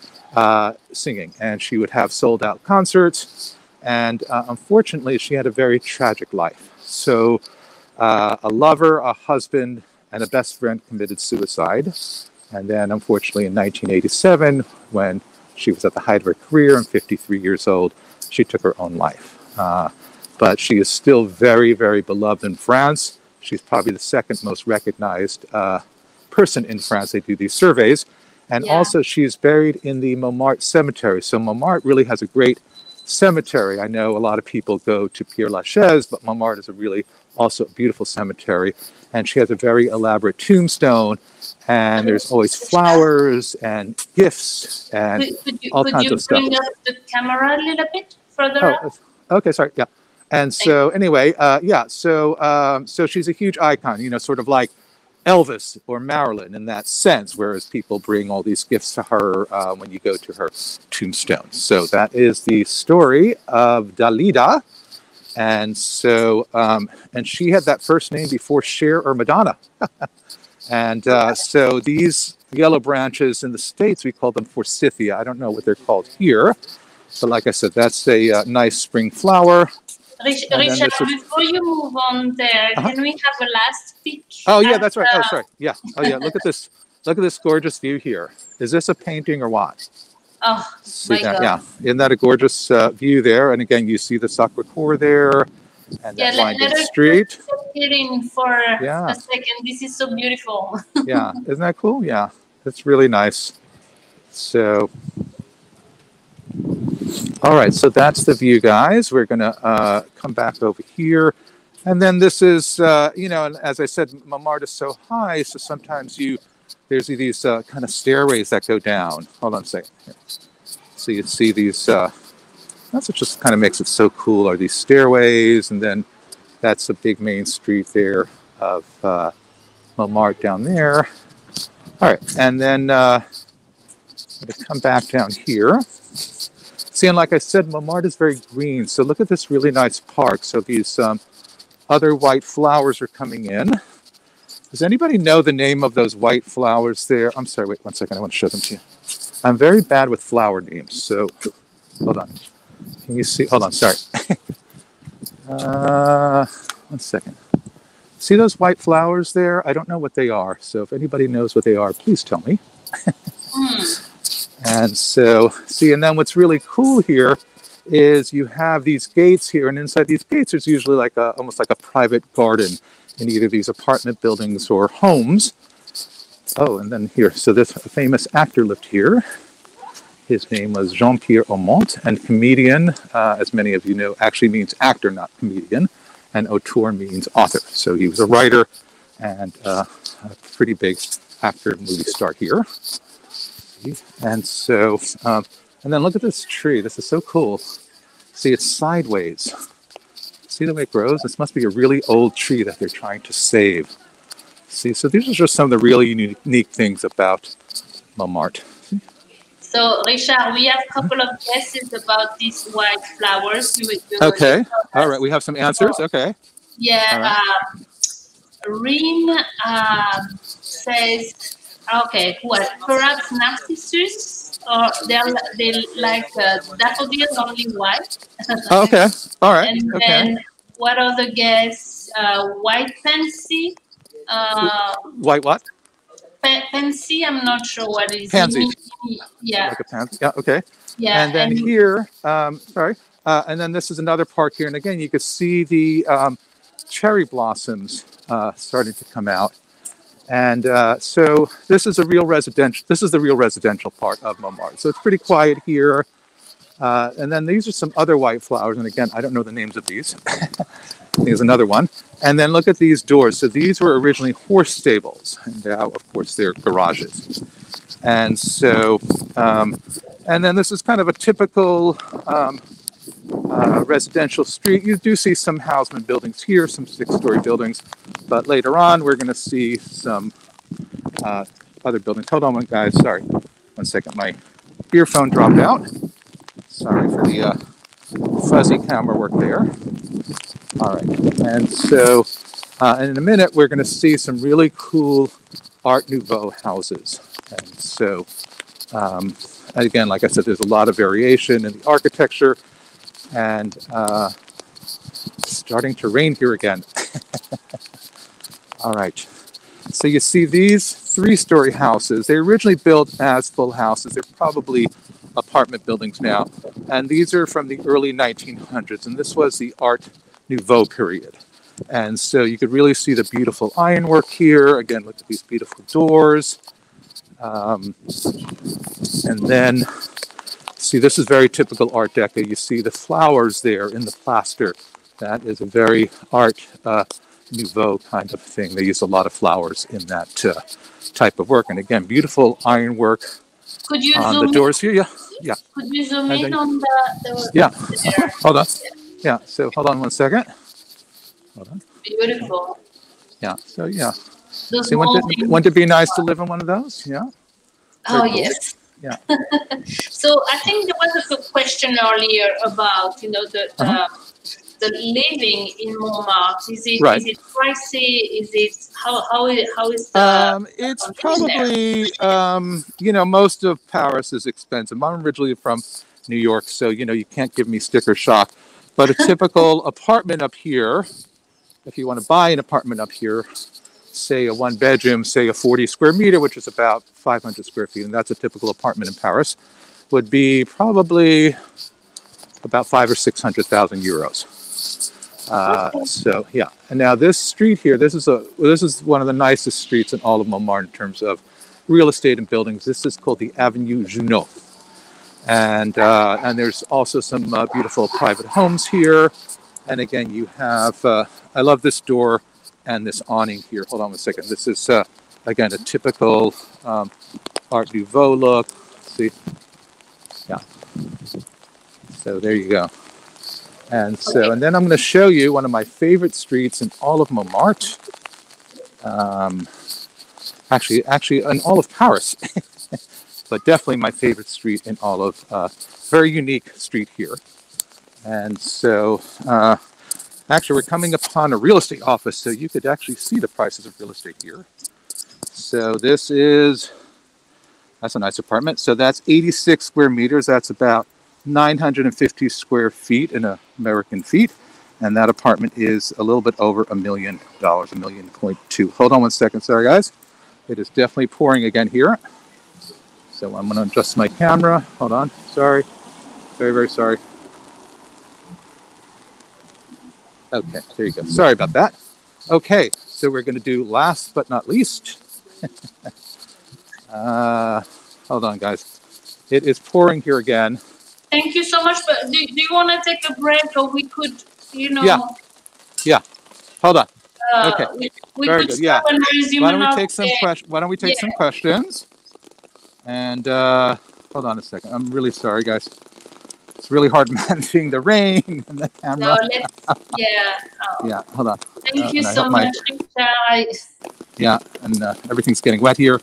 singing. And she would have sold-out concerts. And unfortunately, she had a very tragic life. So a lover, a husband, and a best friend committed suicide. And then, unfortunately, in 1987, when she was at the height of her career and 53 years old, she took her own life. But she is still very, very beloved in France. She's probably the second most recognized person in France. They do these surveys. And also she's buried in the Montmartre cemetery. So Montmartre really has a great cemetery. I know a lot of people go to Père Lachaise, but Montmartre is also a beautiful cemetery. And she has a very elaborate tombstone. And there's always flowers and gifts and all kinds of stuff. Could you bring up the camera a little bit further up? Okay, sorry, yeah. And so anyway, so she's a huge icon, you know, sort of like Elvis or Marilyn in that sense, whereas people bring all these gifts to her when you go to her tombstone. So that is the story of Dalida. And so, and she had that first name before Cher or Madonna. And so these yellow branches in the States, we call them forsythia. I don't know what they're called here. So like I said, that's a nice spring flower. Richard, before you move on there, can we have a last pic? Oh, yeah, that's right. Oh, sorry. Yeah. Oh, yeah. Look at this. Look at this gorgeous view here. Is this a painting or what? Oh, See my that? God. Yeah, isn't that a gorgeous view there? And again, you see the Sacré-Coeur there, and that winding street. Sitting for Yeah. a second. This is so beautiful. Yeah, isn't that cool? Yeah, it's really nice. So, all right, so that's the view, guys. We're gonna come back over here. And then this is, you know, and as I said, Montmartre is so high, so sometimes there's these kind of stairways that go down. Hold on a second. Here. So you see these, that's what just kind of makes it so cool, are these stairways, and then that's the big main street there of Montmartre down there. All right, and then I'm going to come back down here. See, and like I said, Montmartre is very green, so look at this really nice park. So these other white flowers are coming in. Does anybody know the name of those white flowers there? I'm sorry, wait 1 second. I want to show them to you. I'm very bad with flower names, so hold on. Can you see? Hold on, sorry. 1 second. See those white flowers there? I don't know what they are, so if anybody knows what they are, please tell me. And so, see, and then what's really cool here is you have these gates here, and inside these gates there's usually like almost like a private garden in either these apartment buildings or homes. Oh, and then here, so this famous actor lived here. His name was Jean-Pierre Aumont, and comedian, as many of you know, actually means actor, not comedian, and auteur means author. So he was a writer and a pretty big actor, movie star here. And so, and then look at this tree. This is so cool. See, it's sideways. See the way it grows? This must be a really old tree that they're trying to save. See, so these are just some of the really unique things about Montmartre. So, Richard, we have a couple of guesses about these white flowers. Okay. All right. We have some answers. Okay. Yeah. Right. Rin says, okay, what? Perhaps narcissus, or they like daffodils, only white. Okay. All right. And okay. then what other guess? White pansy. White what? Pansy. I'm not sure what it is. Pansy. Yeah. Like a pansy. Yeah. Okay. Yeah. And then here, sorry. And then this is another park here, and again, you can see the cherry blossoms starting to come out. And so this is a real residential. This is the real residential part of Montmartre. So it's pretty quiet here. And then these are some other white flowers. And again, I don't know the names of these. Here's another one. And then look at these doors. So these were originally horse stables. And now, of course, they're garages. And so, and then this is kind of a typical residential street. You do see some Haussmann buildings here, some 6-story buildings. But later on, we're going to see some other buildings. Hold on, guys. Sorry. 1 second. My earphone dropped out. Sorry for the fuzzy camera work there. All right. And so and in a minute, we're going to see some really cool Art Nouveau houses. And so, again, like I said, there's a lot of variation in the architecture. And it's starting to rain here again. All right. So you see these 3-story houses. They originally built as full houses. They're probably apartment buildings now. And these are from the early 1900s. And this was the Art Nouveau period. And so you could really see the beautiful ironwork here. Again, look at these beautiful doors. And then, see, this is very typical Art Deco. You see the flowers there in the plaster. That is a very Art Nouveau kind of thing. They use a lot of flowers in that type of work. And again, beautiful ironwork on the doors here. Yeah, yeah. Could you zoom in on the yeah. Hold on. Yeah. So hold on 1 second. Hold on. Beautiful. Yeah. So yeah. See, wouldn't it be nice to live in one of those? Yeah. Oh yes. Yeah. So I think there was a question earlier about the living in Montmartre. Is it right. Is it pricey? Is it how is the it's probably most of Paris is expensive. I'm originally from New York, so you can't give me sticker shock. But a typical apartment up here, if you want to buy an apartment up here, say a 1-bedroom, say a 40 square meter, which is about 500 square feet, and that's a typical apartment in Paris. would be probably about 500,000 or 600,000 euros. So yeah, and now this street here, this is one of the nicest streets in all of Montmartre in terms of real estate and buildings. This is called the Avenue Juno, and there's also some beautiful private homes here. And again, you have I love this door and this awning here. Hold on one second. This is again a typical Art Nouveau look. See, yeah. So there you go. And so, and then I'm going to show you one of my favorite streets in all of Montmartre. Actually, in all of Paris, but definitely my favorite street in all of, very unique street here. And so, actually, we're coming upon a real estate office, so you could actually see the prices of real estate here. So this is, that's a nice apartment. So that's 86 square meters. That's about 950 square feet in American feet, and that apartment is a little bit over $1 million, $1.2 million. Hold on one second, sorry guys. It is definitely pouring again here. So I'm going to adjust my camera. Hold on, sorry, very, very sorry. Okay, there you go. Sorry about that. Okay, so we're going to do last but not least. Hold on, guys. It is pouring here again. Thank you so much. But do you want to take a break, or we could, you know? Yeah. Hold on. Okay. We very could good. Yeah. Why don't we take some questions? And hold on a second. I'm really sorry, guys. It's really hard managing the rain and the camera. No, Yeah. Hold on. Thank you so much, Richard. Yeah, and everything's getting wet here.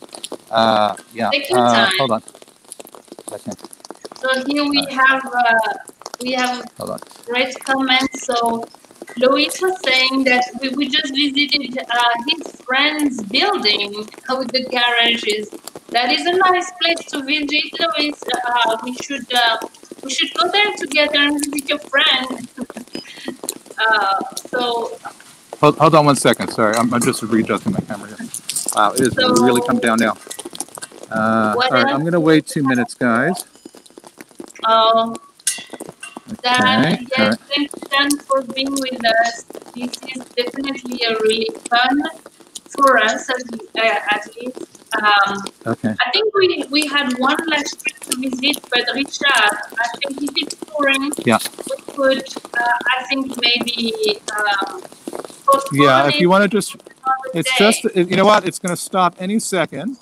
Yeah. Take your time. Hold on. Okay. So here we have great comments. So Lois was saying that we just visited his friend's building with the garages. That is a nice place to visit, Lois. We should go there together and visit your friend. So. Hold on one second. Sorry, I'm just readjusting my camera here. Wow, it is really come down now. All right, I'm going to wait 2 minutes, guys. Dan, Okay. yes, thank you, Dan, for being with us. This is definitely a really fun for us, at least. Okay. I think we had one last street to visit, but Richard, I think if it's pouring, we could, I think maybe if you want to just, you know what, it's going to stop any second.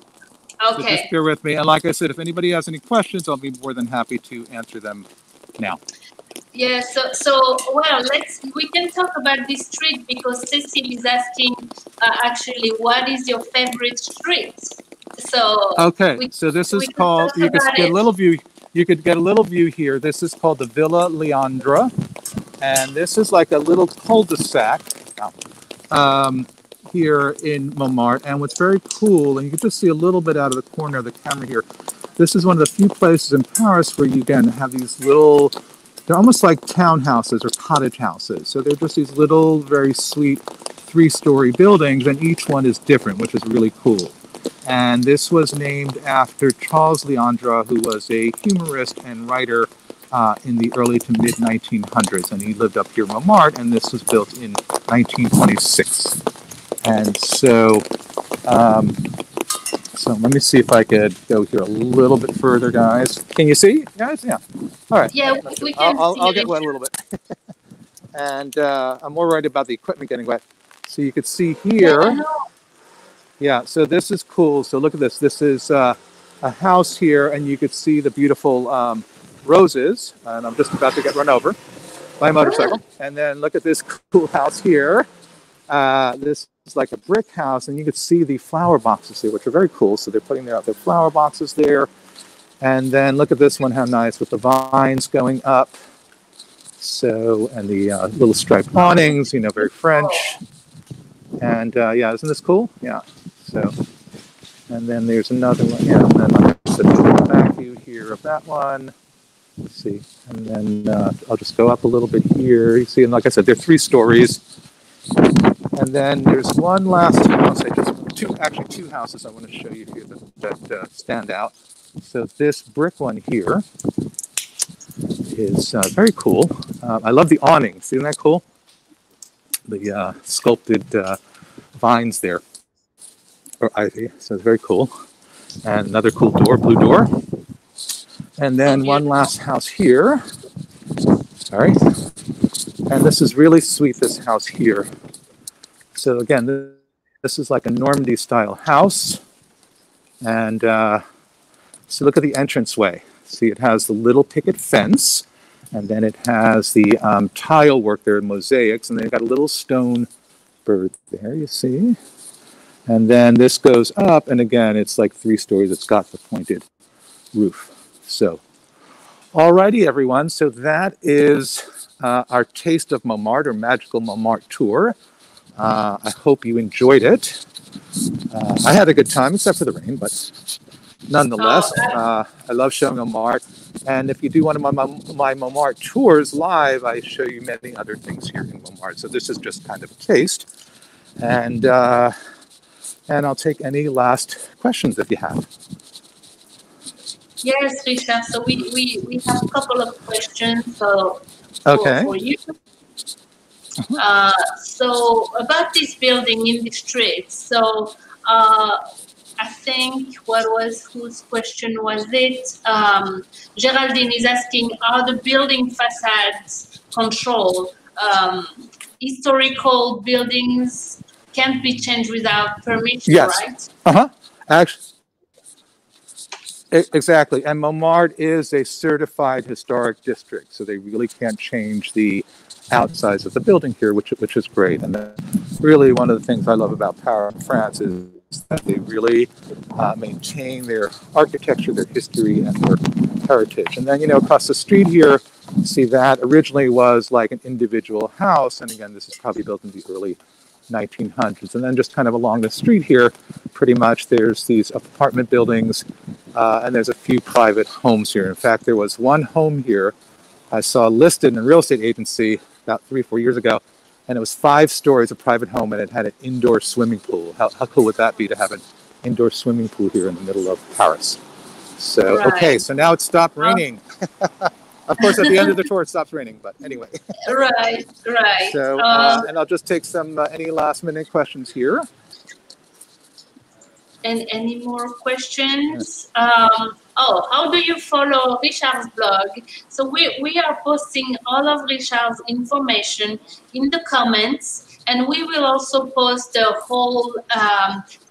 Okay. So just bear with me. And like I said, if anybody has any questions, I'll be more than happy to answer them now. Yeah, so well, we can talk about this street because Cecile is asking actually what is your favorite street? So so this is called, you could get a little view. You could get a little view here. This is called the Villa Leandra, and this is like a little cul-de-sac here in Montmartre. And what's very cool, and you can just see a little bit out of the corner of the camera here, this is one of the few places in Paris where you again have these little, they're almost like townhouses or cottage houses. So they're just these little, very sweet 3-story buildings, and each one is different, which is really cool. And this was named after Charles Leandre, who was a humorist and writer in the early to mid 1900s, and he lived up here in Montmartre, and this was built in 1926. And so, so let me see if I could go here a little bit further, guys. Can you see, guys? Yeah. All right. Yeah, we can I'll get wet a little bit. And I'm more worried about the equipment getting wet. So you could see here. Yeah, so this is cool. So look at this. This is a house here, and you could see the beautiful roses. And I'm just about to get run over by a motorcycle. And then look at this cool house here. This is like a brick house, and you could see the flower boxes here, which are very cool. So they're putting their flower boxes there. And then look at this one, how nice, with the vines going up. So, and the little striped awnings, you know, very French. And yeah, isn't this cool? Yeah. So, and then there's another one. Yeah, and then like I said, the back view here of that one. Let's see. And then I'll just go up a little bit here. You see, and like I said, they're 3 stories. And then there's one last house. Actually 2 houses I want to show you here that stand out. So this brick one here is very cool. I love the awnings. Isn't that cool? The sculpted vines there, or ivy. So it's very cool. And another cool door, blue door. And then one last house here. Sorry. And this is really sweet, this house here. So again, this is like a Normandy style house. And so look at the entranceway. See, it has the little picket fence, and then it has the tile work there, mosaics, and they've got a little stone bird there, you see. And then this goes up, and again, it's like 3 stories. It's got the pointed roof. So, alrighty, everyone. So that is our Taste of Montmartre, or Magical Montmartre tour. I hope you enjoyed it. I had a good time, except for the rain, but nonetheless, I love showing Montmartre. And if you do one of my Montmartre tours live, I show you many other things here in Montmartre. So this is just kind of a taste. And I'll take any last questions if you have. Yes, Richard. So we have a couple of questions for you. So about this building in the street. So I think whose question was it? Geraldine is asking, are the building facades controlled? Historical buildings can't be changed without permission, right? Actually, exactly. And Montmartre is a certified historic district, so they really can't change the outsides of the building here, which is great. And really one of the things I love about Paris, France, is that they really maintain their architecture, their history, and their heritage. And then, you know, across the street here, see that originally was like an individual house. And again, this is probably built in the early 1900s. And then just kind of along the street here, pretty much there's these apartment buildings, and there's a few private homes here. In fact, there was one home here I saw listed in a real estate agency about 3 or 4 years ago, and it was 5 stories, a private home, and it had an indoor swimming pool. How cool would that be to have an indoor swimming pool here in the middle of Paris? So, right. Okay, so now it stopped raining. Of course, at the end of the tour, it stops raining, but anyway. Right. So, and I'll just take some, any last minute questions here. And any more questions? How do you follow Richard's blog? So we are posting all of Richard's information in the comments, and we will also post the whole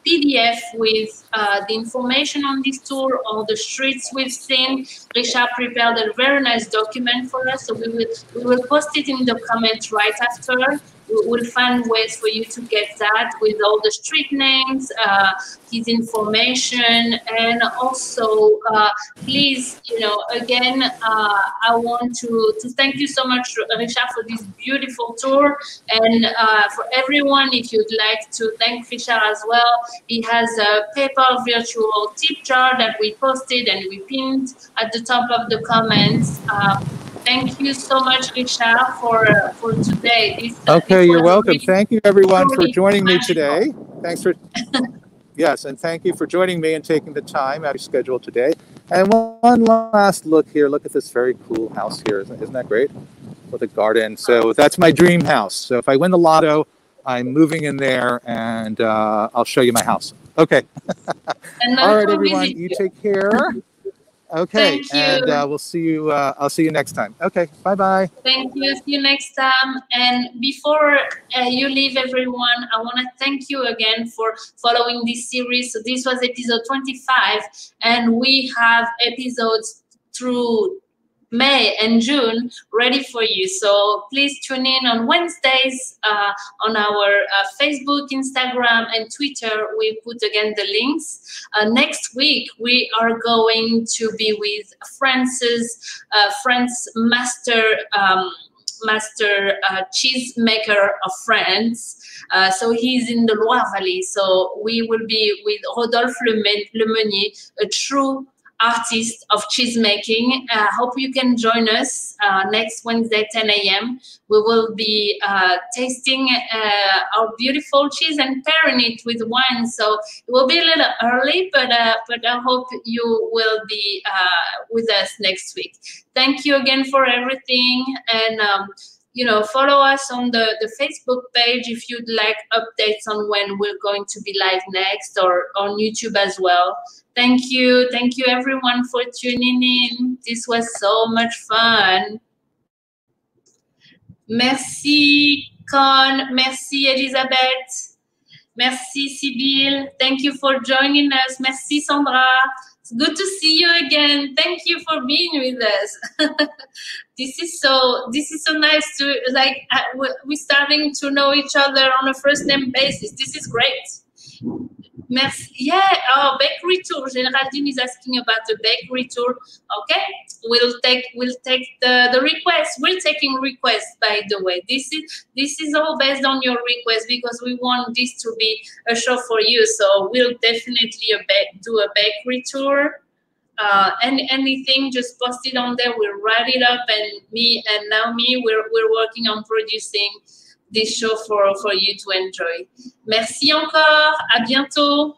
PDF with the information on this tour, all the streets we've seen. Richard prepared a very nice document for us, so we will post it in the comments right after. We'll find ways for you to get that with all the street names, his information, and also please, you know, again, I want to thank you so much, Richard, for this beautiful tour, and for everyone, if you'd like to thank Richard as well, he has a PayPal virtual tip jar that we posted and we pinned at the top of the comments. Thank you so much, Richard, for today. Okay, you're welcome. Really, thank you, everyone, for joining me today. Thanks for yes, and thank you for joining me and taking the time out of your schedule today. And one last look here. Look at this very cool house here. Isn't that great? With a garden. So that's my dream house. So if I win the lotto, I'm moving in there, and I'll show you my house. Okay. All right, everyone. You take care. Okay, and we'll see you. I'll see you next time. Okay, bye-bye. Thank you. See you next time. And before you leave, everyone, I want to thank you again for following this series. So this was episode 25, and we have episodes through May and June ready for you. So please tune in on Wednesdays on our Facebook, Instagram, and Twitter. We put again the links. Next week, we are going to be with France's master cheesemaker of France. So he's in the Loire Valley. So we will be with Rodolphe Lemeunier, a true artist of cheese making. Hope you can join us next Wednesday, 10 a.m. We will be tasting our beautiful cheese and pairing it with wine. So it will be a little early, but I hope you will be with us next week. Thank you again for everything. And you know, follow us on the Facebook page if you'd like updates on when we're going to be live next, or on YouTube as well. Thank you everyone for tuning in. This was so much fun. Merci Con, merci Elisabeth, merci Sibylle. Thank you for joining us. Merci Sandra. It's good to see you again. Thank you for being with us. This is so nice to, like, we're starting to know each other on a first name basis. This is great. Merci. Yeah. Oh, bakery tour. Geraldine is asking about the bakery tour. Okay. We'll take the request. We're taking requests, by the way. This is all based on your request, because we want this to be a show for you. So we'll definitely do a bakery tour. And anything, just post it on there. We'll write it up, and me and Naomi, we're working on producing this show for you to enjoy. Merci encore. À bientôt.